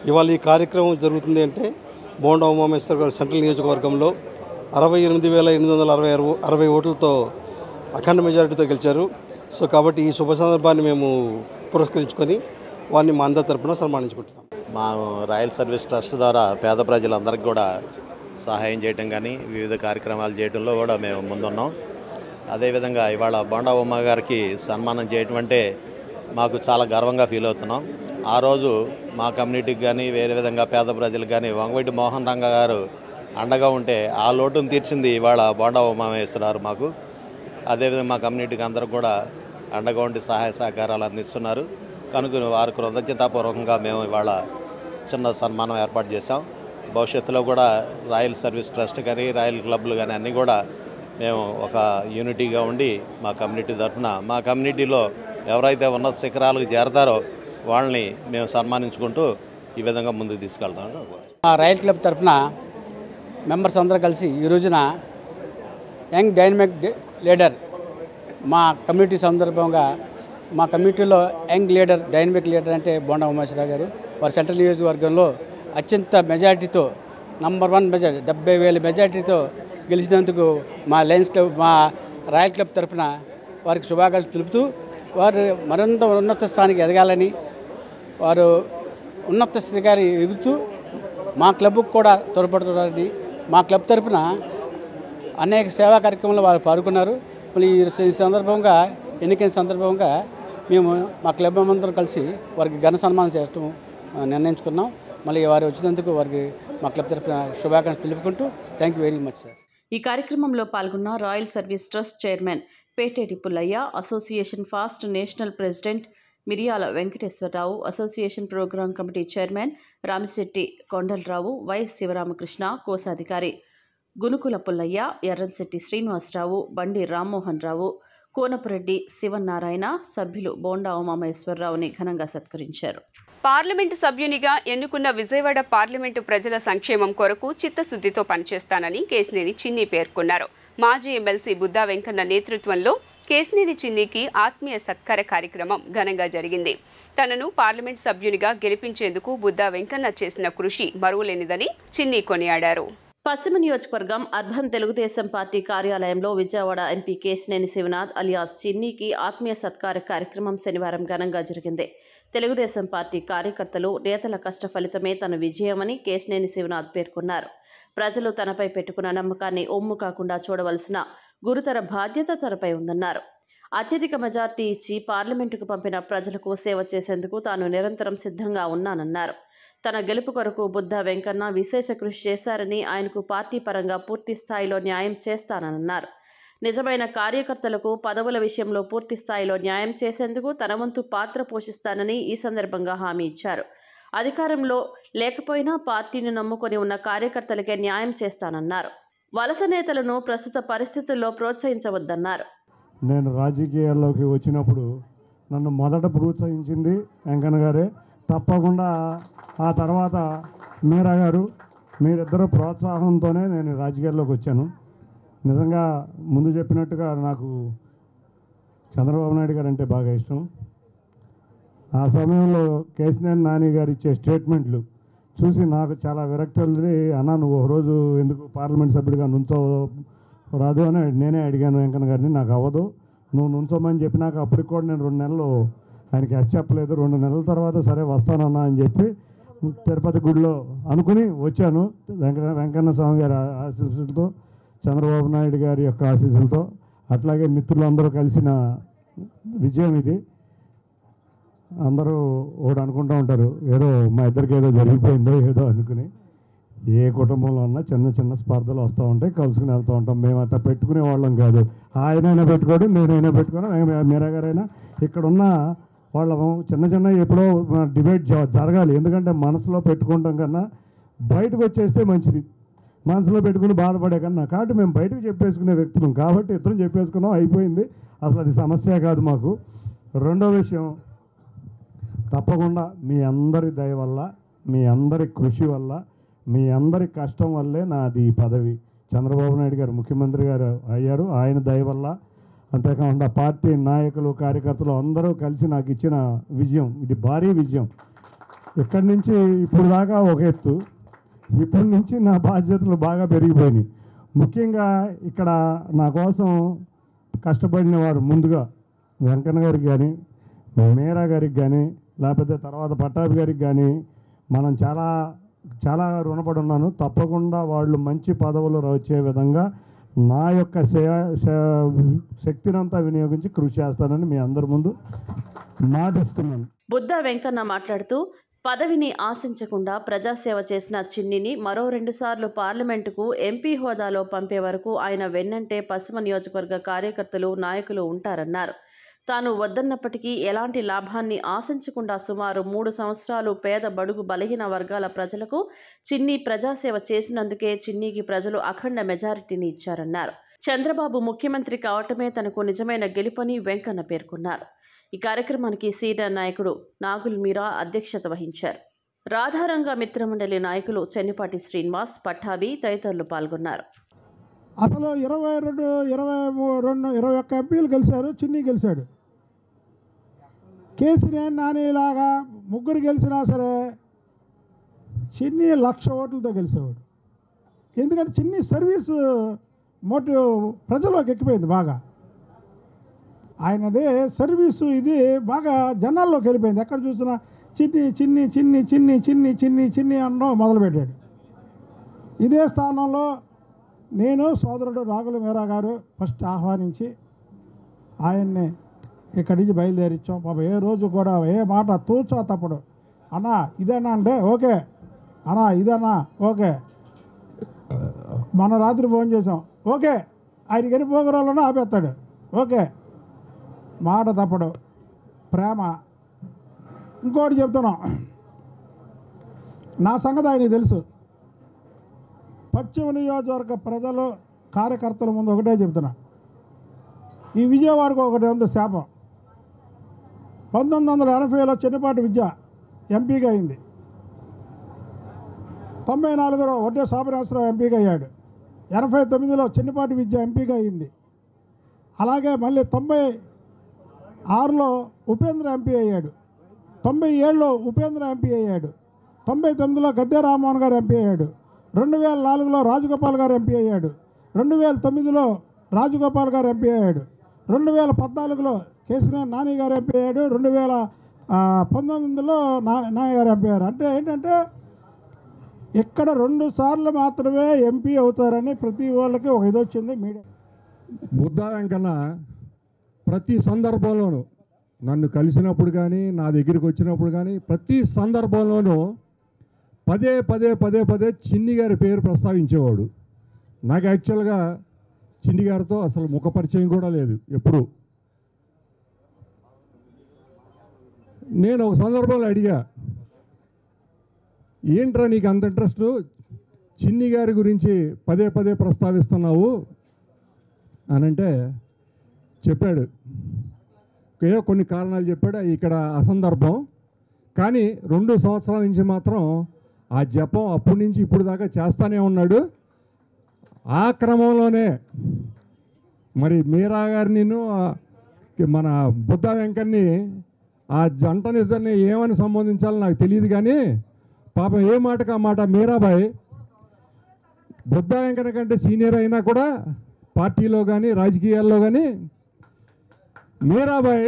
ఇవాళ ఈ కార్యక్రమం జరుగుతుంది అంటే బోండా ఉమామహేశ్వర గారు సెంట్రల్ నియోజకవర్గంలో 68,860 ఓట్లతో అఖండ మెజారిటీతో గెలిచారు. సో కాబట్టి ఈ శుభ సందర్భాన్ని మేము పురస్కరించుకొని వారిని మా అందరి తరఫున సన్మానించుకుంటున్నాం. మా రాయల్ సర్వీస్ ట్రస్ట్ ద్వారా పేద ప్రజలందరికీ కూడా సహాయం చేయడం కానీ వివిధ కార్యక్రమాలు చేయడంలో కూడా మేము ముందున్నాం. అదేవిధంగా ఇవాళ బోండా ఉమ్మ గారికి సన్మానం చేయటం అంటే మాకు చాలా గర్వంగా ఫీల్ అవుతున్నాం. ఆ రోజు మా కమ్యూనిటీకి కానీ వేరే విధంగా పేద ప్రజలకు కానీ వంగవీటి మోహన్ రంగ గారు అండగా ఉంటే ఆ లోటును తీర్చింది ఇవాళ బోండా ఉమామహేశ్వరరావు మాకు. అదేవిధంగా మా కమ్యూనిటీకి అందరూ కూడా అండగా ఉండి సహాయ సహకారాలు అందిస్తున్నారు కనుక వారి కృతజ్ఞతాపూర్వకంగా మేము ఇవాళ చిన్న సన్మానం ఏర్పాటు చేశాం. భవిష్యత్తులో కూడా రాయల్ సర్వీస్ ట్రస్ట్ కానీ రాయల్ క్లబ్లు కానీ అన్నీ కూడా మేము ఒక యూనిటీగా ఉండి మా కమ్యూనిటీ తరఫున మా కమ్యూనిటీలో ఎవరైతే ఉన్నత శిఖరాలకు చేరతారో వాళ్ళని మేము సన్మానించుకుంటూ ఈ విధంగా ముందుకు తీసుకెళ్తాం. రాయల్ క్లబ్ తరఫున మెంబర్స్ అందరూ కలిసి ఈ రోజున యంగ్ డైనమిక్ లీడర్ మా కమ్యూనిటీ సందర్భంగా మా కమ్యూనిటీలో యంగ్ లీడర్ డైనమిక్ లీడర్ అంటే బోండా ఉమామహేశ్వరరావు గారు వారి సెంట్రల్ నియోజకవర్గంలో అత్యంత మెజార్టీతో నంబర్ 1 మెజార్టీ 70,000 మెజార్టీతో గెలిచినందుకు మా లయన్స్ క్లబ్ మా రాయల్ క్లబ్ తరఫున వారికి శుభాకాంక్షలు తెలుపుతూ వారు మరింత ఉన్నత స్థానానికి ఎదగాలని వారు ఉన్నత స్థితికి ఎగుతూ మా క్లబ్కు కూడా తోడ్పడుతున్నారని మా క్లబ్ తరఫున అనేక సేవా కార్యక్రమాలు వారు పాల్గొన్నారు. మళ్ళీ ఈ సందర్భంగా ఎన్నికైన సందర్భంగా మేము మా క్లబ్ అందరం కలిసి వారికి ఘన సన్మానం చేయడం నిర్ణయించుకున్నాం. మళ్ళీ వారు వచ్చినందుకు వారికి మా క్లబ్ తరఫున శుభాకాంక్షలు తెలుపుకుంటూ thank you very much sir. ఈ కార్యక్రమంలో పాల్గొన్న royal service trust chairman Peteti Pullaiah, association past national president Miriyala Venkateswararao, association programme committee chairman Ramisetti Kondalarao, YS Sivaramakrishna, కోశాధికారి గునుకుల పుల్లయ్య, ఎర్రంశెట్టి శ్రీనివాసరావు, బండి రామ్మోహన్ రావు, కోనపురెడ్డి శివనారాయణ, సభ్యులు బోండా ఉమామహేశ్వరరావుని ఘనంగా సత్కరించారు. పార్లమెంటు సభ్యునిగా ఎన్నుకున్న విజయవాడ పార్లమెంటు ప్రజల సంక్షేమం కొరకు చిత్తశుద్ధితో పనిచేస్తానని కేశినేని చిన్ని పేర్కొన్నారు. మాజీ ఎమ్మెల్సీ బుద్దా వెంకన్న నేతృత్వంలో కేశినేని చిన్నికి ఆత్మీయ సత్కార కార్యక్రమం ఘనంగా జరిగింది. తనను పార్లమెంటు సభ్యునిగా గెలిపించేందుకు బుద్దా వెంకన్న చేసిన కృషి మరువలేనిదని చిన్ని కొనియాడారు. పశ్చిమ నియోజకవర్గం అర్బన్ తెలుగుదేశం పార్టీ కార్యాలయంలో విజయవాడ ఎంపీ కేశినేని శివనాథ్ అలియాస్ చిన్నీకి ఆత్మీయ సత్కార కార్యక్రమం శనివారం ఘనంగా జరిగింది. తెలుగుదేశం పార్టీ కార్యకర్తలు, నేతల కష్ట ఫలితమే తన విజయమని కేశినేని శివనాథ్ పేర్కొన్నారు. ప్రజలు తనపై పెట్టుకున్న నమ్మకాన్ని ఒమ్ము కాకుండా చూడవలసిన గురుతర బాధ్యత తనపై ఉందన్నారు. అత్యధిక మెజార్టీ ఇచ్చి పార్లమెంటుకు పంపిన ప్రజలకు సేవ చేసేందుకు తాను నిరంతరం సిద్ధంగా ఉన్నానన్నారు. తన గెలుపు కొరకు బుద్ధ వెంకన్న విశేష కృషి చేశారని, ఆయనకు పార్టీ పరంగా పూర్తి స్థాయిలో న్యాయం చేస్తానన్నారు. నిజమైన కార్యకర్తలకు పదవుల విషయంలో పూర్తి స్థాయిలో న్యాయం చేసేందుకు తన వంతు పాత్ర పోషిస్తానని ఈ సందర్భంగా హామీ ఇచ్చారు. అధికారంలో లేకపోయినా పార్టీని నమ్ముకొని ఉన్న కార్యకర్తలకే న్యాయం చేస్తానన్నారు. వలస నేతలను ప్రస్తుత పరిస్థితుల్లో ప్రోత్సహించవద్దన్నారు. నేను రాజకీయాల్లోకి వచ్చినప్పుడు నన్ను మొదట ప్రోత్సహించింది వెంకన్న గారే. తప్పకుండా ఆ తర్వాత మీరా గారు, మీరిద్దరూ ప్రోత్సాహంతోనే నేను రాజకీయాల్లోకి వచ్చాను. నిజంగా ముందు చెప్పినట్టుగా నాకు చంద్రబాబు నాయుడు గారు అంటే బాగా ఇష్టం. ఆ సమయంలో కేశినేని నాని గారు ఇచ్చే స్టేట్మెంట్లు చూసి నాకు చాలా విరక్తి ఉంది. అన్న, నువ్వు ఒకరోజు ఎందుకు పార్లమెంట్ సభ్యుడిగా నుంచో రాదు అని నేనే అడిగాను వెంకన్న గారిని. నాకు అవ్వదు, నువ్వు నుంచోమని చెప్పినాక అప్పటికి కూడా నేను 2 నెలలు ఆయనకి చెప్పలేదు. 2 నెలల తర్వాత సరే వస్తానన్నా అని చెప్పి తిరుపతి గుడిలో అనుకుని వచ్చాను. వెంకన్న స్వామి గారి ఆశీస్సులతో, చంద్రబాబు నాయుడు గారి యొక్క ఆశీస్సులతో, అట్లాగే మిత్రులందరూ కలిసిన విజయం ఇది. అందరూ ఒకటి అనుకుంటూ ఉంటారు, ఏదో మా ఇద్దరికి ఏదో జరిగిపోయిందో ఏదో అనుకుని. ఏ కుటుంబంలో ఉన్నా చిన్న చిన్న స్పర్ధలు వస్తూ ఉంటాయి, కలుసుకుని వెళ్తూ ఉంటాం. మేము అట్లా పెట్టుకునే వాళ్ళం కాదు. ఆయనైనా పెట్టుకోడు, నేనైనా పెట్టుకోను, మీరా గారైనా. ఇక్కడున్న వాళ్ళము చిన్న చిన్న ఎప్పుడో డిబేట్ జరగాలి. ఎందుకంటే మనసులో పెట్టుకుంటాం కన్నా బయటకు వచ్చేస్తే మంచిది. మనసులో పెట్టుకుని బాధపడే కన్నా. కాబట్టి మేము బయటకు చెప్పేసుకునే వ్యక్తులం కాబట్టి ఇద్దరం చెప్పేసుకున్నాం, అయిపోయింది. అసలు అది సమస్య కాదు మాకు. రెండో విషయం, తప్పకుండా మీ అందరి దయ వల్ల, మీ అందరి కృషి వల్ల, మీ అందరి కష్టం వల్లే నాది ఈ పదవి. చంద్రబాబు నాయుడు గారు ముఖ్యమంత్రి గారు అయ్యారు, ఆయన దయ వల్ల. అంతేకాకుండా పార్టీ నాయకులు, కార్యకర్తలు అందరూ కలిసి నాకు ఇచ్చిన విజయం ఇది. భారీ విజయం. ఇక్కడి నుంచి ఇప్పుడు దాకా ఒక ఎత్తు, ఇప్పటి నుంచి నా బాధ్యతలు బాగా పెరిగిపోయినాయి. ముఖ్యంగా ఇక్కడ నా కోసం కష్టపడిన వారు ముందుగా వెంకన్న గారికి కానీ, మీరా గారికి కానీ, లేకపోతే తర్వాత పట్టాభి గారికి కానీ మనం చాలా చాలా రుణపడి ఉన్నాను. తప్పకుండా వాళ్ళు మంచి పదవులు వచ్చే విధంగా నా యొక్క శక్తినంతా వినియోగించి కృషి చేస్తానని మీ అందరి ముందు మాటిస్తున్నాను. బుద్ధ వెంకన్న మాట్లాడుతూ, పదవిని ఆశించకుండా ప్రజాసేవ చేసిన చిన్నిని మరో 2 సార్లు పార్లమెంటుకు ఎంపీ హోదాలో పంపే వరకు ఆయన వెన్నంటే పశ్చిమ నియోజకవర్గ కార్యకర్తలు, నాయకులు ఉంటారన్నారు. తాను వద్దన్నప్పటికీ ఎలాంటి లాభాన్ని ఆశించకుండా సుమారు 3 సంవత్సరాలు పేద, బడుగు, బలహీన వర్గాల ప్రజలకు చిన్ని ప్రజాసేవ చేసినందుకే చిన్నీకి ప్రజలు అఖండ మెజారిటీని ఇచ్చారన్నారు. చంద్రబాబు ముఖ్యమంత్రి కావటమే తనకు నిజమైన గెలుపని వెంకన్న పేర్కొన్నారు. ఈ కార్యక్రమానికి సీనియర్ నాయకుడు నాగుల్ మీరా అధ్యక్షత వహించారు. రాధారంగ మిత్రమండలి నాయకులు చెన్నిపాటి శ్రీనివాస్, పట్టాభి తదితరులు పాల్గొన్నారు. అసలు 22, 23, 21 ఎంపీలు గెలిచారు, చిన్ని గెలిచాడు. కేసీఆర్ నానిలాగా 3 గెలిచినా సరే చిన్ని 1,00,000 ఓట్లతో గెలిచేవాడు. ఎందుకంటే చిన్ని సర్వీసు మోటివ్ ప్రజల్లోకి ఎక్కిపోయింది బాగా. ఆయనదే సర్వీసు ఇది బాగా జనాల్లోకి వెళ్ళిపోయింది. ఎక్కడ చూసినా చిన్ని చిన్ని చిన్ని చిన్ని చిన్ని చిన్ని చిన్ని అనడం మొదలుపెట్టాడు. ఇదే స్థానంలో నేను సోదరుడు రాఘుల మీరా గారు ఫస్ట్ ఆహ్వానించి ఆయన్ని ఇక్కడి నుంచి బయలుదేరించాం. పాప ఏ రోజు కూడా ఏ మాట తూచా తప్పుడు, అన్నా ఇదేనా అంటే ఓకే, అన్నా ఇదేనా ఓకే, మన రాత్రి ఫోన్ చేసాం ఓకే, ఆయనకి ఎన్ని పోగరాలన్నా ఆపేస్తాడు ఓకే, మాట తప్పడు, ప్రేమ. ఇంకోటి చెప్తున్నాం, నా సంగతి ఆయనకి తెలుసు. పశ్చిమ నియోజకవర్గ ప్రజలు, కార్యకర్తల ముందు ఒకటే చెప్తున్నా, ఈ విజయవాడకు ఒకటి ఉంది శాపం. 1980లో చిన్నపాటి విద్య ఎంపీగా అయింది. 94లో వడ్డే సాబరాశ్రావు ఎంపీగా అయ్యాడు. 89లో చిన్నపాటి విద్య ఎంపీగా అయింది. అలాగే మళ్ళీ 96లో ఉపేంద్ర ఎంపీ అయ్యాడు. 97లో ఉపేంద్ర ఎంపీ అయ్యాడు. 99లో గద్దె రామ్మోహన్ గారు ఎంపీ అయ్యాడు. 2004లో రాజగోపాల్ గారు ఎంపీ అయ్యాడు, 2009లో రాజగోపాల్ గారు ఎంపీ అయ్యాడు, 2014లో కేసీఆర్ నాని గారు ఎంపీ అయ్యాడు, 2019లో నాని గారు ఎంపీ అయ్యారు. అంటే ఏంటంటే ఇక్కడ 2 సార్లు మాత్రమే ఎంపీ అవుతారని ప్రతి వాళ్ళకి ఒక ఇది వచ్చింది మీడియా. బుద్ధా వెంకన్న ప్రతి సందర్భంలోనూ నన్ను కలిసినప్పుడు కానీ నా దగ్గరికి వచ్చినప్పుడు కానీ ప్రతి సందర్భంలోనూ పదే చిన్ని గారి పేరు ప్రస్తావించేవాడు. నాకు యాక్చువల్గా చిన్ని గారితో అసలు ముఖ పరిచయం కూడా లేదు ఎప్పుడు. నేను ఒక సందర్భంలో అడిగా, ఏంట్రా నీకు అంత ఇంట్రెస్ట్, చిన్ని గారి గురించి పదే ప్రస్తావిస్తున్నావు అనంటే చెప్పాడు. ఏవో కొన్ని కారణాలు చెప్పాడు, ఇక్కడ అసందర్భం. కానీ 2 సంవత్సరాల నుంచి మాత్రం ఆ జపం అప్పటి నుంచి ఇప్పుడు దాకా చేస్తూనే ఉన్నాడు. ఆ క్రమంలోనే మరి మీరా గారిని మన బుద్ధా వెంకన్ని ఆ జంటనిద్దరిని ఏమని సంబోధించాలో నాకు తెలియదు. కానీ పాపం ఏ మాటకు ఆ మాట మీరాబాయ్ బుద్ధా వెంకన్న కంటే సీనియర్ అయినా కూడా పార్టీలో కానీ రాజకీయాల్లో కానీ మీరాబాయ్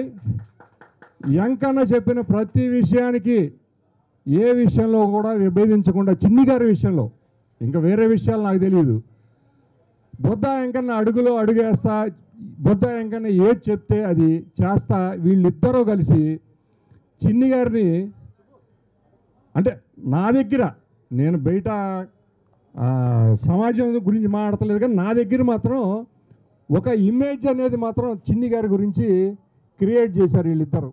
వెంకన్న చెప్పిన ప్రతి విషయానికి ఏ విషయంలో కూడా విభేదించకుండా చిన్ని గారి విషయంలో, ఇంకా వేరే విషయాలు నాకు తెలియదు, బుద్ధా వెంకన్న అడుగులో అడుగేస్తా, బుద్ధా వెంకన్న ఏది చెప్తే అది చేస్తా, వీళ్ళిద్దరూ కలిసి చిన్ని గారిని అంటే నా దగ్గర, నేను బయట సమాజం గురించి మాట్లాడతలేదు కానీ నా దగ్గర మాత్రం ఒక ఇమేజ్ అనేది మాత్రం చిన్ని గారి గురించి క్రియేట్ చేశారు వీళ్ళిద్దరు.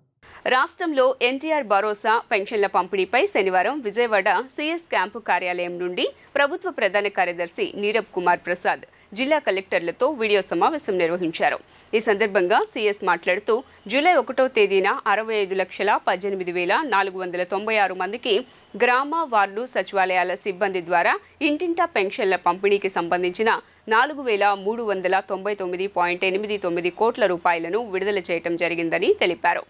రాష్ట్రంలో ఎన్టీఆర్ భరోసా పెన్షన్ల పంపిణీపై శనివారం విజయవాడ సిఎస్ క్యాంపు కార్యాలయం నుండి ప్రభుత్వ ప్రధాన కార్యదర్శి నీరబ్ కుమార్ ప్రసాద్ జిల్లా కలెక్టర్లతో వీడియో సమావేశం నిర్వహించారు. ఈ సందర్భంగా సిఎస్ మాట్లాడుతూ జూలై 1వ తేదీన 65,18,496 మందికి గ్రామ వార్డు సచివాలయాల సిబ్బంది ద్వారా ఇంటింటా పెన్షన్ల పంపిణీకి సంబంధించిన 4,399.89 కోట్ల రూపాయలను విడుదల చేయడం జరిగిందని తెలిపారు.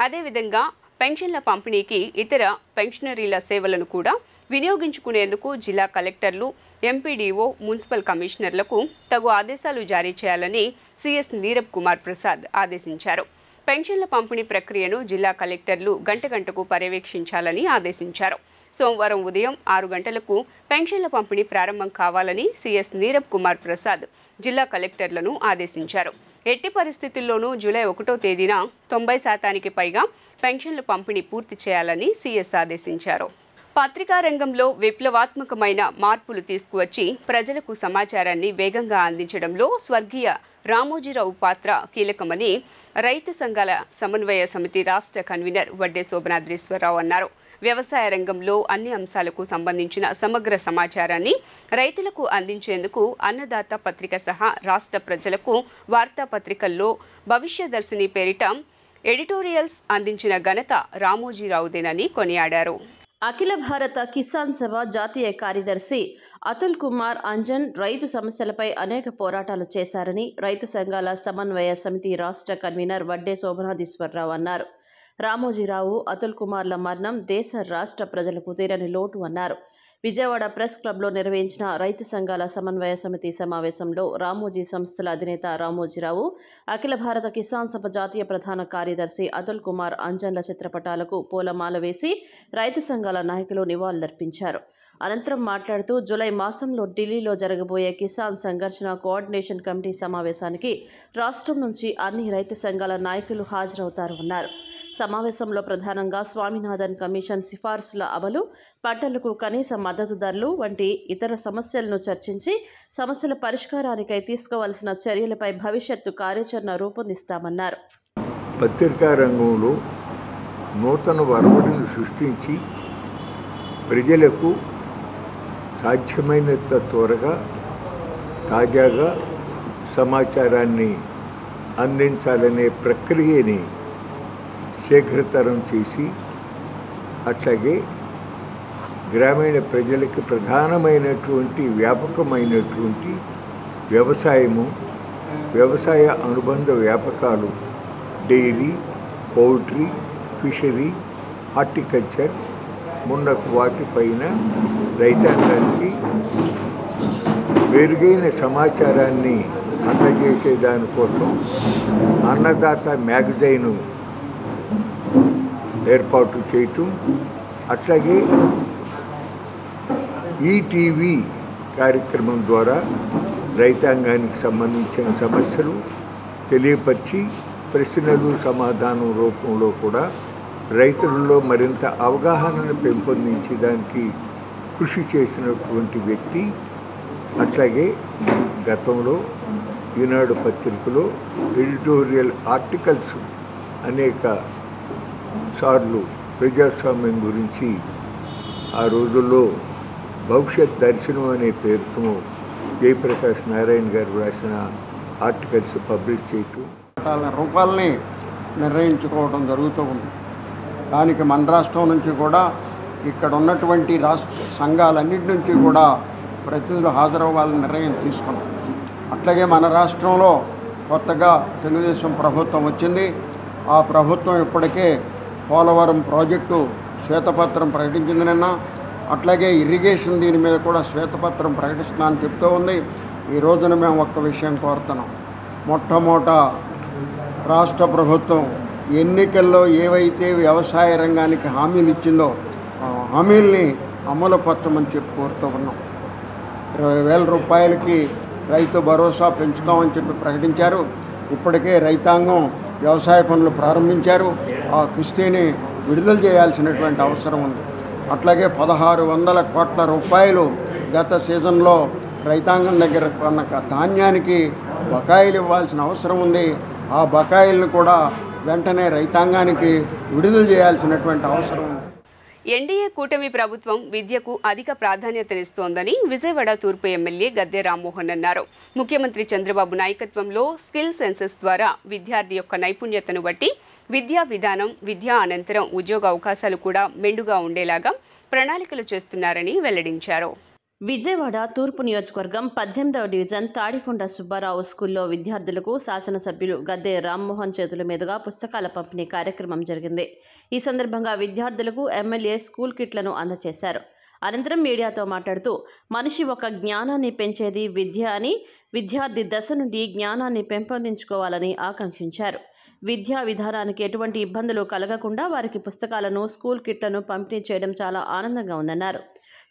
అదేవిధంగా పెన్షన్ల పంపిణీకి ఇతర పెన్షనరీల సేవలను కూడా వినియోగించుకునేందుకు జిల్లా కలెక్టర్లు, ఎంపీడీఓ, మున్సిపల్ కమిషనర్లకు తగు ఆదేశాలు జారీ చేయాలని సిఎస్ నీరబ్ కుమార్ ప్రసాద్ ఆదేశించారు. పెన్షన్ల పంపిణీ ప్రక్రియను జిల్లా కలెక్టర్లు గంటకు పర్యవేక్షించాలని ఆదేశించారు. సోమవారం ఉదయం 6 గంటలకు పెన్షన్ల పంపిణీ ప్రారంభం కావాలని సిఎస్ నీరబ్ కుమార్ ప్రసాద్ జిల్లా కలెక్టర్లను ఆదేశించారు. ఎట్టి పరిస్థితుల్లోనూ జూలై 1వ తేదీన 90% పైగా పెన్షన్ల పంపిణీ పూర్తి చేయాలని సిఎస్ ఆదేశించారు. పత్రికా రంగంలో విప్లవాత్మకమైన మార్పులు తీసుకువచ్చి ప్రజలకు సమాచారాన్ని వేగంగా అందించడంలో స్వర్గీయ రామోజీరావు పాత్ర కీలకమని రైతు సంఘాల సమన్వయ సమితి రాష్ట్ర కన్వీనర్ వడ్డే శోభనాద్రీశ్వరరావు అన్నారు. వ్యవసాయ రంగంలో అన్ని అంశాలకు సంబంధించిన సమగ్ర సమాచారాన్ని రైతులకు అందించేందుకు అన్నదాత పత్రిక సహా రాష్ట్ర ప్రజలకు వార్తాపత్రికల్లో భవిష్యదర్శిని పేరిట ఎడిటోరియల్స్ అందించిన ఘనత రామోజీరావుదేనని కొనియాడారు. అఖిల భారత కిసాన్ సభ జాతీయ కార్యదర్శి అతుల్ కుమార్ అంజన్ రైతు సమస్యలపై అనేక పోరాటాలు చేశారని రైతు సంఘాల సమన్వయ సమితి రాష్ట్ర కన్వీనర్ వడ్డే శోభనాధీశ్వరరావు అన్నారు. రామోజీరావు, అతుల్ కుమార్ల మరణం దేశ రాష్ట్ర ప్రజలకు తీరని లోటు అన్నారు. విజయవాడ ప్రెస్ క్లబ్లో నిర్వహించిన రైతు సంఘాల సమన్వయ సమితి సమావేశంలో రామోజీ సంస్థల అధినేత రామోజీరావు, అఖిల భారత కిసాన్ సభ జాతీయ ప్రధాన కార్యదర్శి అతుల్ కుమార్ అంజన్ల చిత్రపటాలకు పూలమాల వేసి రైతు సంఘాల నాయకులు నివాళులర్పించారు. అనంతరం మాట్లాడుతూ జూలై మాసంలో ఢిల్లీలో జరగబోయే కిసాన్ సంఘర్షణ కోఆర్డినేషన్ కమిటీ సమావేశానికి రాష్ట్రం నుంచి అన్ని రైతు సంఘాల నాయకులు హాజరవుతారన్నారు. సమావేశంలో ప్రధానంగా స్వామినాథన్ కమిషన్ సిఫార్సుల అమలు, పంటలకు కనీస మద్దతు ధరలు వంటి ఇతర సమస్యలను చర్చించి సమస్యల పరిష్కారానికై తీసుకోవాల్సిన చర్యలపై భవిష్యత్తు కార్యాచరణ రూపొందిస్తామన్నారు. పత్రికా రంగంలో నూతన వరవడిని సృష్టించి ప్రజలకు సాధ్యమైనంత త్వరగా తాజాగా సమాచారాన్ని అందించాలనే ప్రక్రియని శీఘ్రతరం చేసి అట్లాగే గ్రామీణ ప్రజలకు ప్రధానమైనటువంటి వ్యాపకమైనటువంటి వ్యవసాయ అనుబంధ వ్యాపకాలు డైరీ, పౌల్ట్రీ, ఫిషరీ, హార్టికల్చర్ మున్నగు వాటిపైన రైతాంగానికి మెరుగైన సమాచారాన్ని అందజేసే దానికోసం అన్నదాత మ్యాగజైన్ ఏర్పాటు చేయటం, అట్లాగే ఈటీవీ కార్యక్రమం ద్వారా రైతాంగానికి సంబంధించిన సమస్యలు తెలియపరిచి ప్రశ్నలు సమాధానం రూపంలో కూడా రైతులలో మరింత అవగాహనను పెంపొందించడానికి కృషి చేసినటువంటి వ్యక్తి. అట్లాగే గతంలో ఈనాడు పత్రికలో ఎడిటోరియల్ ఆర్టికల్స్ అనేక సార్లు ప్రజాస్వామ్యం గురించి ఆ రోజుల్లో భవిష్యత్ దర్శనం అనే పేరుతో జయప్రకాష్ నారాయణ గారు రాసిన ఆర్టికల్స్ పబ్లిష్ చేయటం, రూపాయలని నిర్ణయించుకోవడం జరుగుతూ ఉంది. దానికి మన రాష్ట్రం నుంచి కూడా ఇక్కడ ఉన్నటువంటి రాష్ట్ర సంఘాలన్నింటి నుంచి కూడా ప్రతినిధులు హాజరవ్వాలని నిర్ణయం తీసుకున్నాం. అట్లాగే మన రాష్ట్రంలో కొత్తగా తెలుగుదేశం ప్రభుత్వం వచ్చింది. ఆ ప్రభుత్వం ఇప్పటికే పోలవరం ప్రాజెక్టు శ్వేతపత్రం ప్రకటించింది నిన్న. అట్లాగే ఇరిగేషన్ దీని మీద కూడా శ్వేతపత్రం ప్రకటిస్తున్నానని చెప్తూ ఉంది. ఈ రోజున మేము ఒక్క విషయం కోరుతున్నాం. మొట్టమొదట రాష్ట్ర ప్రభుత్వం ఎన్నికల్లో ఏవైతే వ్యవసాయ రంగానికి హామీలు ఇచ్చిందో ఆ హామీల్ని అమలుపరచమని చెప్పి కోరుతూ ఉన్నాం. 20,000 రూపాయలకి రైతు భరోసా పెంచుతామని చెప్పి ప్రకటించారు. ఇప్పటికే రైతాంగం వ్యవసాయ పనులు ప్రారంభించారు. ఆ కిస్తీని విడుదల చేయాల్సినటువంటి అవసరం ఉంది. అట్లాగే 1,600 కోట్ల రూపాయలు గత సీజన్లో రైతాంగం దగ్గర కొన్న ధాన్యానికి బకాయిలు ఇవ్వాల్సిన అవసరం ఉంది. ఆ బకాయిలను కూడా వెంటనే రైతాంగానికి విడుదల చేయాల్సినటువంటి అవసరం ఉంది. ఎన్డీఏ కూటమి ప్రభుత్వం విద్యకు అధిక ప్రాధాన్యతనిస్తోందని విజయవాడ తూర్పు ఎమ్మెల్యే గద్దె రామ్మోహన్ అన్నారు. ముఖ్యమంత్రి చంద్రబాబు నాయకత్వంలో స్కిల్ సెన్సెస్ ద్వారా విద్యార్థి యొక్క నైపుణ్యతను బట్టి విద్యా విధానం, విద్యా అనంతరం ఉద్యోగ అవకాశాలు కూడా మెండుగా ఉండేలాగా ప్రణాళికలు చేస్తున్నారని వెల్లడించారు. విజయవాడ తూర్పు నియోజకవర్గం 18వ డివిజన్ తాడికొండ సుబ్బారావు స్కూల్లో విద్యార్థులకు శాసనసభ్యులు గద్దె రామ్మోహన్ చేతుల మీదుగా పుస్తకాల పంపిణీ కార్యక్రమం జరిగింది. ఈ సందర్భంగా విద్యార్థులకు ఎమ్మెల్యే స్కూల్ కిట్లను అందజేశారు. అనంతరం మీడియాతో మాట్లాడుతూ మనిషి ఒక జ్ఞానాన్ని పెంచేది విద్య అని, విద్యార్థి దశ నుండి జ్ఞానాన్ని పెంపొందించుకోవాలని ఆకాంక్షించారు. విద్యా విధానానికి ఎటువంటి ఇబ్బందులు కలగకుండా వారికి పుస్తకాలను, స్కూల్ కిట్లను పంపిణీ చేయడం చాలా ఆనందంగా ఉందన్నారు.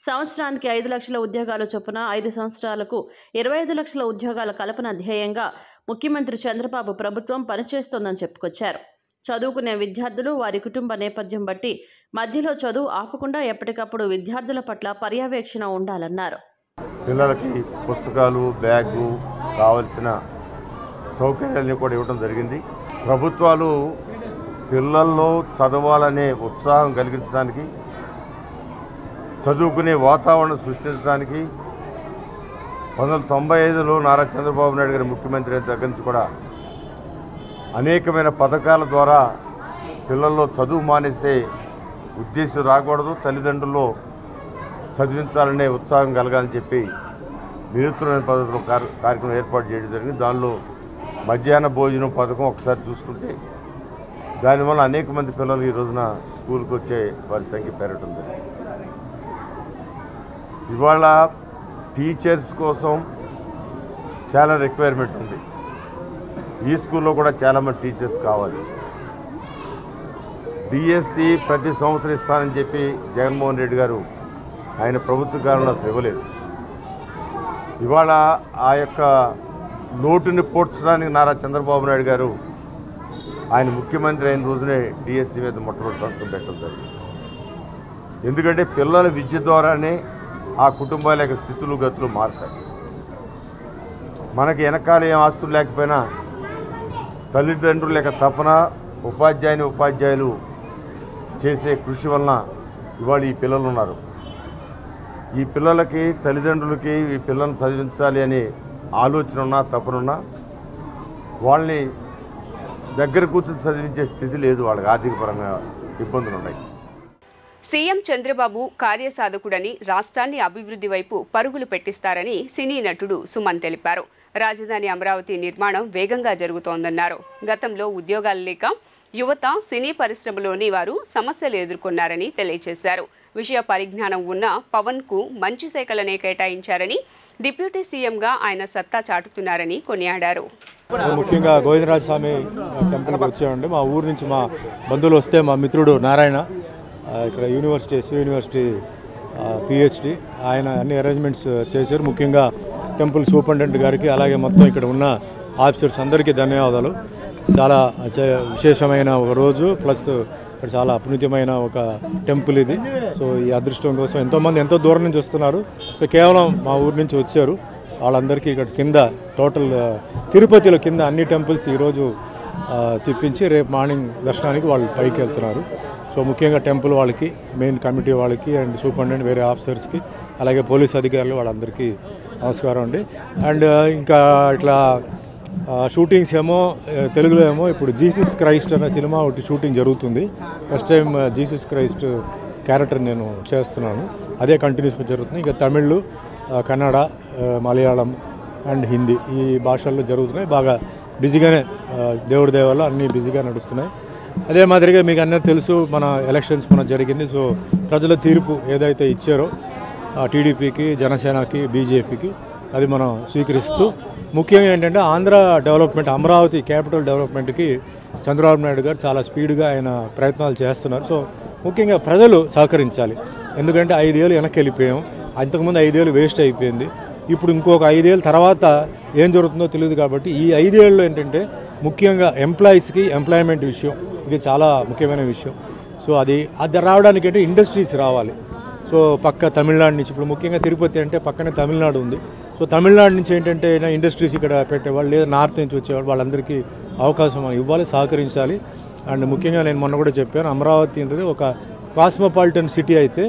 సంవత్సరానికి 5 లక్షల ఉద్యోగాలు చొప్పున 5 సంవత్సరాలకు 25 లక్షల ఉద్యోగాల కల్పన ధ్యేయంగా ముఖ్యమంత్రి చంద్రబాబు ప్రభుత్వం పనిచేస్తోందని చెప్పుకొచ్చారు. చదువుకునే విద్యార్థులు వారి కుటుంబ నేపథ్యం బట్టి మధ్యలో చదువు ఆపకుండా ఎప్పటికప్పుడు విద్యార్థుల పట్ల పర్యవేక్షణ ఉండాలన్నారు. పిల్లలకి పుస్తకాలు, బ్యాగు కావలసిన సౌకర్యాలను కూడా ఇవ్వడం జరిగింది. ప్రభుత్వాలు పిల్లల్లో చదవాలనే ఉత్సాహం కలిగించడానికి, చదువుకునే వాతావరణం సృష్టించడానికి 1995లో నారా చంద్రబాబు నాయుడు గారి ముఖ్యమంత్రి దగ్గర నుంచి కూడా అనేకమైన పథకాల ద్వారా పిల్లల్లో చదువు మానేసే ఉద్దేశం రాకూడదు, తల్లిదండ్రుల్లో చదివించాలనే ఉత్సాహం కలగాలని చెప్పి వినూత్నమైన పద్ధతిలో కార్యక్రమం ఏర్పాటు చేయడం జరిగింది. దానిలో మధ్యాహ్న భోజనం పథకం ఒకసారి చూసుకుంటే దానివల్ల అనేక మంది పిల్లలు ఈ రోజున స్కూల్కి వచ్చే వారి సంఖ్య పెరగడం జరిగింది. ఇవాళ టీచర్స్ కోసం చాలా రిక్వైర్మెంట్ ఉంది. ఈ స్కూల్లో కూడా చాలామంది టీచర్స్ కావాలి. డిఎస్సి ప్రతి సంవత్సరం ఇస్తానని చెప్పి జగన్మోహన్ రెడ్డి గారు ఆయన ప్రభుత్వ కాలంలో అసలు ఇవ్వలేదు. ఇవాళ ఆ యొక్క లోటుని పూడ్చడానికి నారా చంద్రబాబు నాయుడు గారు ఆయన ముఖ్యమంత్రి అయిన రోజునే డిఎస్సి మీద మొట్టమొదటి సంతకం పెట్టడం జరిగింది. ఎందుకంటే పిల్లల విద్య ద్వారానే ఆ కుటుంబాల యొక్క స్థితులు గతులు మారుతాయి. మనకి వెనకాల ఏం ఆస్తులు లేకపోయినా తల్లిదండ్రుల యొక్క తపన, ఉపాధ్యాయులు చేసే కృషి వలన ఇవాళ ఈ పిల్లలు ఉన్నారు. ఈ పిల్లలకి, తల్లిదండ్రులకి ఈ పిల్లల్ని చదివించాలి అనే ఆలోచన ఉన్నా, తపనున్నా వాళ్ళని దగ్గర కూర్చొని చదివించే స్థితి లేదు. వాళ్ళకి ఆర్థిక పరంగా ఇబ్బందులు ఉన్నాయి. సీఎం చంద్రబాబు కార్యసాధకుడని రాష్ట్రాన్ని అభివృద్ధి వైపు పరుగులు పెట్టిస్తారని సినీ నటుడు సుమన్ తెలిపారు. రాజధాని అమరావతి నిర్మాణం వేగంగా జరుగుతోందన్నారు. గతంలో ఉద్యోగాలు లేక యువత సినీ పరిశ్రమలోని వారు సమస్యలు ఎదుర్కొన్నారని తెలియజేశారు. విషయ పరిజ్ఞానం ఉన్న పవన్కు మంచి శాఖలనే కేటాయించారని, డిప్యూటీ సీఎంగా ఆయన సత్తా చాటుతున్నారని కొనియాడారు. ముఖ్యంగా గోవిందరాజ స్వామి టెంపుల్కి వచ్చామండి. మా ఊరు నుంచి మా బంధువులు వస్తే మా మిత్రుడు నారాయణ ఇక్కడ యూనివర్సిటీ పిహెచ్డి ఆయన అన్ని అరేంజ్మెంట్స్ చేశారు. ముఖ్యంగా టెంపుల్ సూపరింటెండెంట్ గారికి అలాగే మొత్తం ఇక్కడ ఉన్న ఆఫీసర్స్ అందరికీ ధన్యవాదాలు. చాలా విశేషమైన ఒక రోజు, ప్లస్ ఇక్కడ చాలా అపునీతమైన ఒక టెంపుల్ ఇది. సో ఈ అదృష్టం కోసం ఎంతోమంది ఎంతో దూరం నుంచి వస్తున్నారు. సో కేవలం మా ఊరు నుంచి వచ్చారు. వాళ్ళందరికీ ఇక్కడ కింద టోటల్ తిరుపతిలో కింద అన్ని టెంపుల్స్ ఈరోజు తిప్పించి రేపు మార్నింగ్ దర్శనానికి వాళ్ళు పైకి వెళ్తున్నారు. సో ముఖ్యంగా టెంపుల్ వాళ్ళకి, మెయిన్ కమిటీ వాళ్ళకి అండ్ సూపరింటెండెంట్ వేరే ఆఫీసర్స్కి అలాగే పోలీస్ అధికారులు వాళ్ళందరికీ నమస్కారం అండి. అండ్ ఇంకా ఇట్లా షూటింగ్స్ ఏమో తెలుగులో ఏమో ఇప్పుడు జీసస్ క్రైస్ట్ అనే సినిమా ఒకటి షూటింగ్ జరుగుతుంది. First time Jesus Christ character నేను చేస్తున్నాను. అదే కంటిన్యూస్గా జరుగుతుంది. ఇంకా తమిళ్, కన్నడ, మలయాళం అండ్ హిందీ ఈ భాషల్లో జరుగుతున్నాయి. బాగా బిజీగానే దేవుడి దేవాళ్ళు అన్నీ బిజీగా నడుస్తున్నాయి. అదే మాదిరిగా మీకు అందరూ తెలుసు, మన ఎలక్షన్స్ జరిగింది. సో ప్రజల తీర్పు ఏదైతే ఇచ్చారో టీడీపీకి, జనసేనకి, బీజేపీకి అది మనం స్వీకరిస్తూ ముఖ్యంగా ఏంటంటే ఆంధ్ర డెవలప్మెంట్, అమరావతి క్యాపిటల్ డెవలప్మెంట్కి చంద్రబాబు నాయుడు గారు చాలా స్పీడ్గా ఆయన ప్రయత్నాలు చేస్తున్నారు. సో ముఖ్యంగా ప్రజలు సహకరించాలి. ఎందుకంటే 5 ఏళ్ళు వెనక్కి వెళ్ళిపోయాం. అంతకుముందు 5 ఏళ్ళు వేస్ట్ అయిపోయింది. ఇప్పుడు ఇంకొక 5 ఏళ్ళ తర్వాత ఏం జరుగుతుందో తెలియదు. కాబట్టి ఈ 5 ఏళ్ళు ఏంటంటే ముఖ్యంగా ఎంప్లాయీస్కి ఎంప్లాయ్మెంట్ విషయం ఇది చాలా ముఖ్యమైన విషయం. సో అది రావడానికి అంటే ఇండస్ట్రీస్ రావాలి. సో పక్క తమిళనాడు నుంచి, ఇప్పుడు ముఖ్యంగా తిరుపతి అంటే పక్కనే తమిళనాడు ఉంది. సో తమిళనాడు నుంచి ఏంటంటే ఇండస్ట్రీస్ ఇక్కడ పెట్టేవాళ్ళు, లేదా నార్త్ నుంచి వచ్చేవాళ్ళు, వాళ్ళందరికీ అవకాశం ఇవ్వాలి, సహకరించాలి. అండ్ ముఖ్యంగా నేను మొన్న కూడా చెప్పాను, అమరావతి అనేది ఒక కాస్మోపాలిటన్ సిటీ అయితే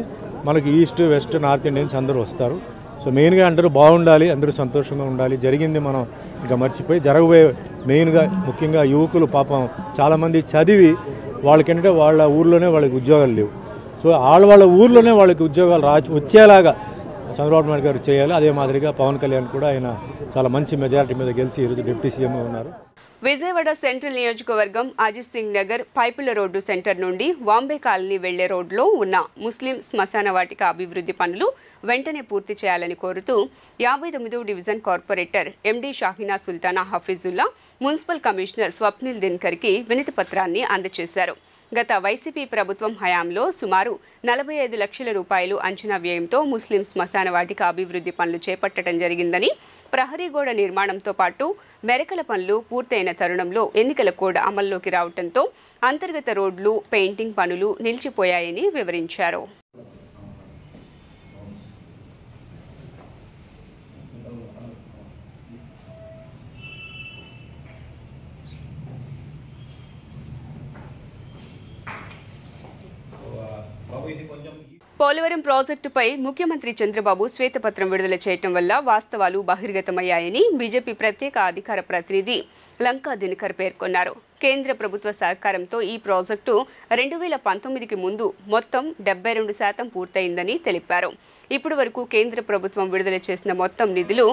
మనకి ఈస్ట్, వెస్ట్, నార్త్ ఇండియన్స్ అందరూ వస్తారు. సో మెయిన్గా అందరూ బాగుండాలి, అందరూ సంతోషంగా ఉండాలి. జరిగింది మనం ఇంకా మర్చిపోయి జరగబోయే మెయిన్గా ముఖ్యంగా యువకులు పాపం చాలామంది చదివి వాళ్ళకేంటంటే వాళ్ళ ఊర్లోనే వాళ్ళకి ఉద్యోగాలు లేవు. సో వాళ్ళ ఊర్లోనే వాళ్ళకి ఉద్యోగాలు వచ్చేలాగా చంద్రబాబు నాయుడు గారు చేయాలి. అదే మాదిరిగా పవన్ కళ్యాణ్ కూడా ఆయన చాలా మంచి మెజారిటీ మీద గెలిచి ఈరోజు డిప్యూటీ సీఎంగా ఉన్నారు. విజయవాడ సెంట్రల్ నియోజకవర్గం అజిత్ సింగ్ నగర్ పైపుల రోడ్డు సెంటర్ నుండి వాంబే కాలనీ వెళ్లే రోడ్లో ఉన్న ముస్లిం శ్మశాన వాటిక అభివృద్ధి పనులు వెంటనే పూర్తి చేయాలని కోరుతూ 59వ division corporator MD Shahina Sultana Hafizullah municipal commissioner Swapnil దినకర్కి వినతి పత్రాన్ని అందజేశారు. గత వైసీపీ ప్రభుత్వం హయాంలో సుమారు 45 లక్షల రూపాయలు అంచనా వ్యయంతో ముస్లిం శ్మశాన వాటిక అభివృద్ధి పనులు చేపట్టడం జరిగిందని, ప్రహరీ గోడ నిర్మాణంతో పాటు మెరకల పనులు పూర్తయిన తరుణంలో ఎన్నికల కోడ్ అమల్లోకి రావడంతో అంతర్గత రోడ్లు, పెయింటింగ్ పనులు నిలిచిపోయాయని వివరించారు. పోలవరం ప్రాజెక్టుపై ముఖ్యమంత్రి చంద్రబాబు శ్వేతపత్రం విడుదల చేయడం వల్ల వాస్తవాలు బహిర్గతమయ్యాయని బీజేపీ ప్రత్యేక అధికార ప్రతినిధి లంకా దినకర్ పేర్కొన్నారు. కేంద్ర ప్రభుత్వ సహకారంతో ఈ ప్రాజెక్టు 2019కి ముందు మొత్తం 72% పూర్తయిందని తెలిపారు. ఇప్పటి వరకు కేంద్ర ప్రభుత్వం విడుదల చేసిన మొత్తం నిధులు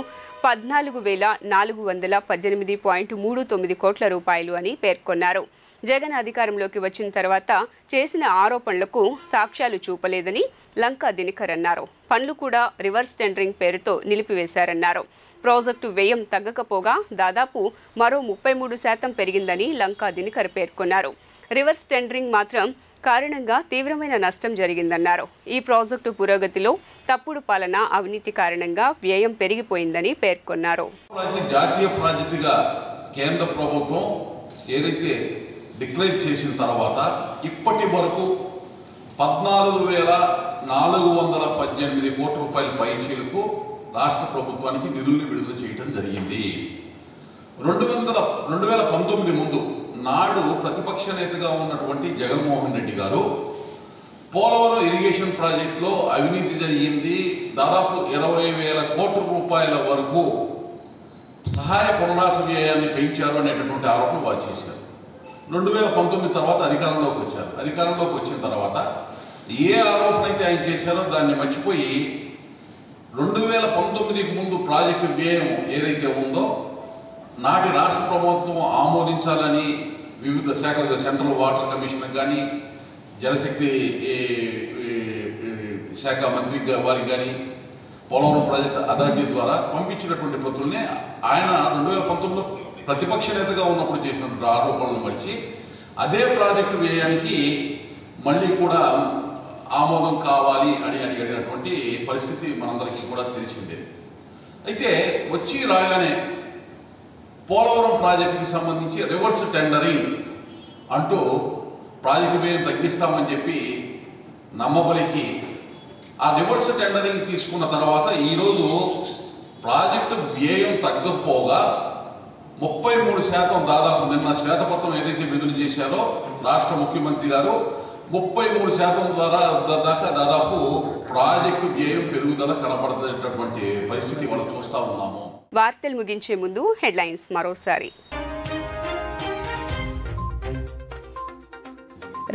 14,418.39 కోట్ల రూపాయలు అని పేర్కొన్నారు. జగన్ అధికారంలోకి వచ్చిన తర్వాత చేసిన ఆరోపణలకు సాక్ష్యాలు చూపలేదని లంకా దినకర్ అన్నారు. పనులు కూడా రివర్స్ టెండరింగ్ పేరుతో నిలిపివేశారన్నారు. ప్రాజెక్టు వ్యయం తగ్గకపోగా దాదాపు మరో 33% పెరిగిందని లంకా దినకర్ పేర్కొన్నారు. రివర్స్ టెండరింగ్ మాత్రం కారణంగా తీవ్రమైన నష్టం జరిగిందన్నారు. ఈ ప్రాజెక్టు పురోగతిలో తప్పుడు పాలన, అవినీతి కారణంగా వ్యయం పెరిగిపోయిందని పేర్కొన్నారు. జాతీయ ప్రాజెక్టుగా కేంద్ర ప్రభుత్వం ఏదైతే డిక్లేర్ చేసిన తర్వాత ఇప్పటి వరకు 14,418 కోట్ల రూపాయల పైచీలకు రాష్ట్ర ప్రభుత్వానికి నిధుల్ని విడుదల చేయడం జరిగింది. 2019 ముందు నాడు ప్రతిపక్ష నేతగా ఉన్నటువంటి జగన్మోహన్ రెడ్డి గారు పోలవరం ఇరిగేషన్ ప్రాజెక్టులో అవినీతి జరిగింది, దాదాపు 20,000 కోట్ల రూపాయల వరకు సహాయ పునరాస వ్యయాన్ని పెంచారు అనేటటువంటి ఆరోపణ వారు చేశారు. 2019 తర్వాత అధికారంలోకి వచ్చారు. అధికారంలోకి వచ్చిన తర్వాత ఏ ఆరోపణ అయితే ఆయన చేశారో దాన్ని మర్చిపోయి 2019కి ముందు ప్రాజెక్టు వ్యయం ఏదైతే ఉందో నాటి రాష్ట్ర ప్రభుత్వం ఆమోదించాలని వివిధ శాఖలు సెంట్రల్ వాటర్ కమిషన్ కానీ జలశక్తి శాఖ మంత్రి వారికి కానీ పోలవరం ప్రాజెక్ట్ అథారిటీ ద్వారా పంపించినటువంటి ప్రతుల్ని ఆయన 2019లో ప్రతిపక్ష నేతగా ఉన్నప్పుడు చేసినటువంటి ఆరోపణలు మర్చి అదే ప్రాజెక్టు వ్యయానికి మళ్ళీ కూడా ఆమోదం కావాలి అని అడిగినటువంటి పరిస్థితి మనందరికీ కూడా తెలిసిందే. అయితే వచ్చి రాగానే పోలవరం ప్రాజెక్టుకి సంబంధించి రివర్స్ టెండరింగ్ అంటూ ప్రాజెక్టు వ్యయం తగ్గిస్తామని చెప్పి నమ్మబలికి ఆ రివర్స్ టెండరింగ్ తీసుకున్న తర్వాత ఈరోజు ప్రాజెక్టు వ్యయం తగ్గపోగా 33% దాదాపు నిన్న శ్వేతపత్రం ఏదైతే విడుదల చేశారో రాష్ట్ర ముఖ్యమంత్రి గారు 33% దాకా దాదాపు ప్రాజెక్టు వ్యయం పెరుగుదల కనపడుతున్నటువంటి పరిస్థితి మనం చూస్తూ ఉన్నాము. వార్తలు ముగించే ముందు హెడ్లైన్స్ మరోసారి.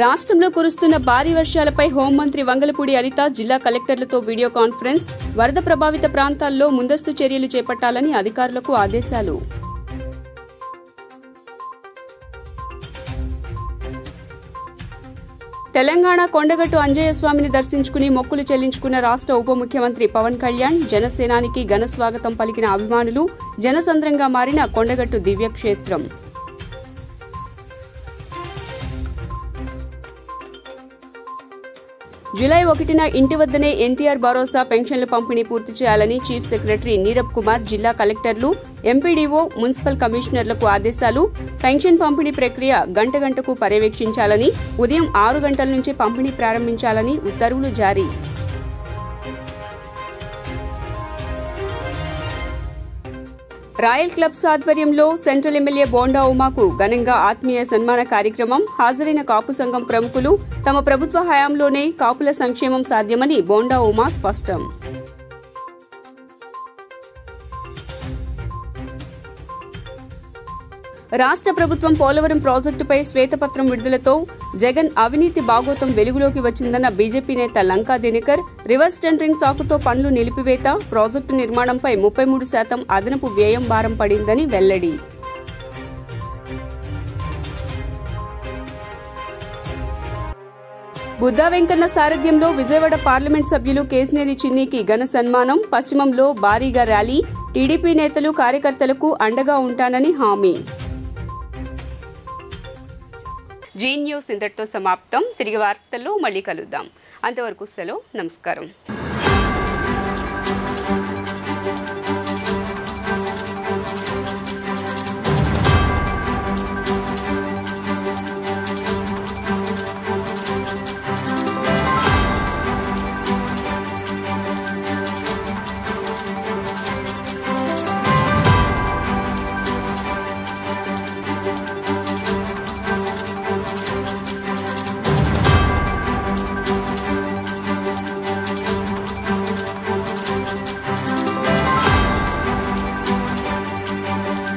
రాష్ట్రంలో కురుస్తున్న భారీ వర్షాలపై హోంమంత్రి వంగలపూడి అనిత జిల్లా కలెక్టర్లతో వీడియో కాన్ఫరెన్స్. వరద ప్రభావిత ప్రాంతాల్లో ముందస్తు చర్యలు చేపట్టాలని అధికారులకు ఆదేశాలు. తెలంగాణ కొండగట్టు అంజయ్య స్వామిని దర్శించుకుని మొక్కులు చెల్లించుకున్న రాష్ట్ర ఉప ముఖ్యమంత్రి పవన్ కళ్యాణ్. జనసేనానికి ఘన స్వాగతం పలికిన అభిమానులు. జనసంద్రంగా మారిన కొండగట్టు దివ్యక్షేత్రం. జూలై 1న ఇంటి వద్దనే ఎన్టీఆర్ భరోసా పెన్షన్ల పంపిణీ పూర్తి చేయాలని చీఫ్ సెక్రటరీ నీరబ్ కుమార్ జిల్లా కలెక్టర్లు, ఎంపీడీఓ, మున్సిపల్ కమిషనర్లకు ఆదేశాలు. పెన్షన్ పంపిణీ ప్రక్రియ గంటకు పర్యవేక్షించాలని, ఉదయం 6 గంటల నుంచే పంపిణీ ప్రారంభించాలని ఉత్తర్వులు జారీ. రాయల్ క్లబ్స్ ఆధ్వర్యంలో సెంట్రల్ ఎమ్మెల్యే బోండా ఉమాకు ఘనంగా ఆత్మీయ సన్మాన కార్యక్రమం. హాజరైన కాపు సంఘం ప్రముఖులు తమ ప్రభుత్వ హయాంలోనే కాపుల సంక్షేమం సాధ్యమని బోండా ఉమా స్పష్టం. రాష్ట్ర ప్రభుత్వం పోలవరం ప్రాజెక్టుపై శ్వేతపత్రం విడుదలతో జగన్ అవినీతి బాగోతం వెలుగులోకి వచ్చిందన్న బీజేపీ నేత లంకా దినకర్. రివర్స్ టెండరింగ్ సాకుతో పనులు నిలిపివేత, ప్రాజెక్టు నిర్మాణంపై 33% అదనపు వ్యయం భారం పడిందని వెల్లడి. బుద్దా వెంకన్న సారథ్యంలో విజయవాడ పార్లమెంట్ సభ్యులు కేశినేని చిన్నికి ఘన సన్మానం. పశ్చిమంలో భారీగా ర్యాలీ. టీడీపీ నేతలు, కార్యకర్తలకు అండగా ఉంటానని హామీ. జీ న్యూస్ ఇంతటితో సమాప్తం. తిరిగి వార్తల్లో మళ్ళీ కలుద్దాం. అంతవరకు సెలవు. నమస్కారం.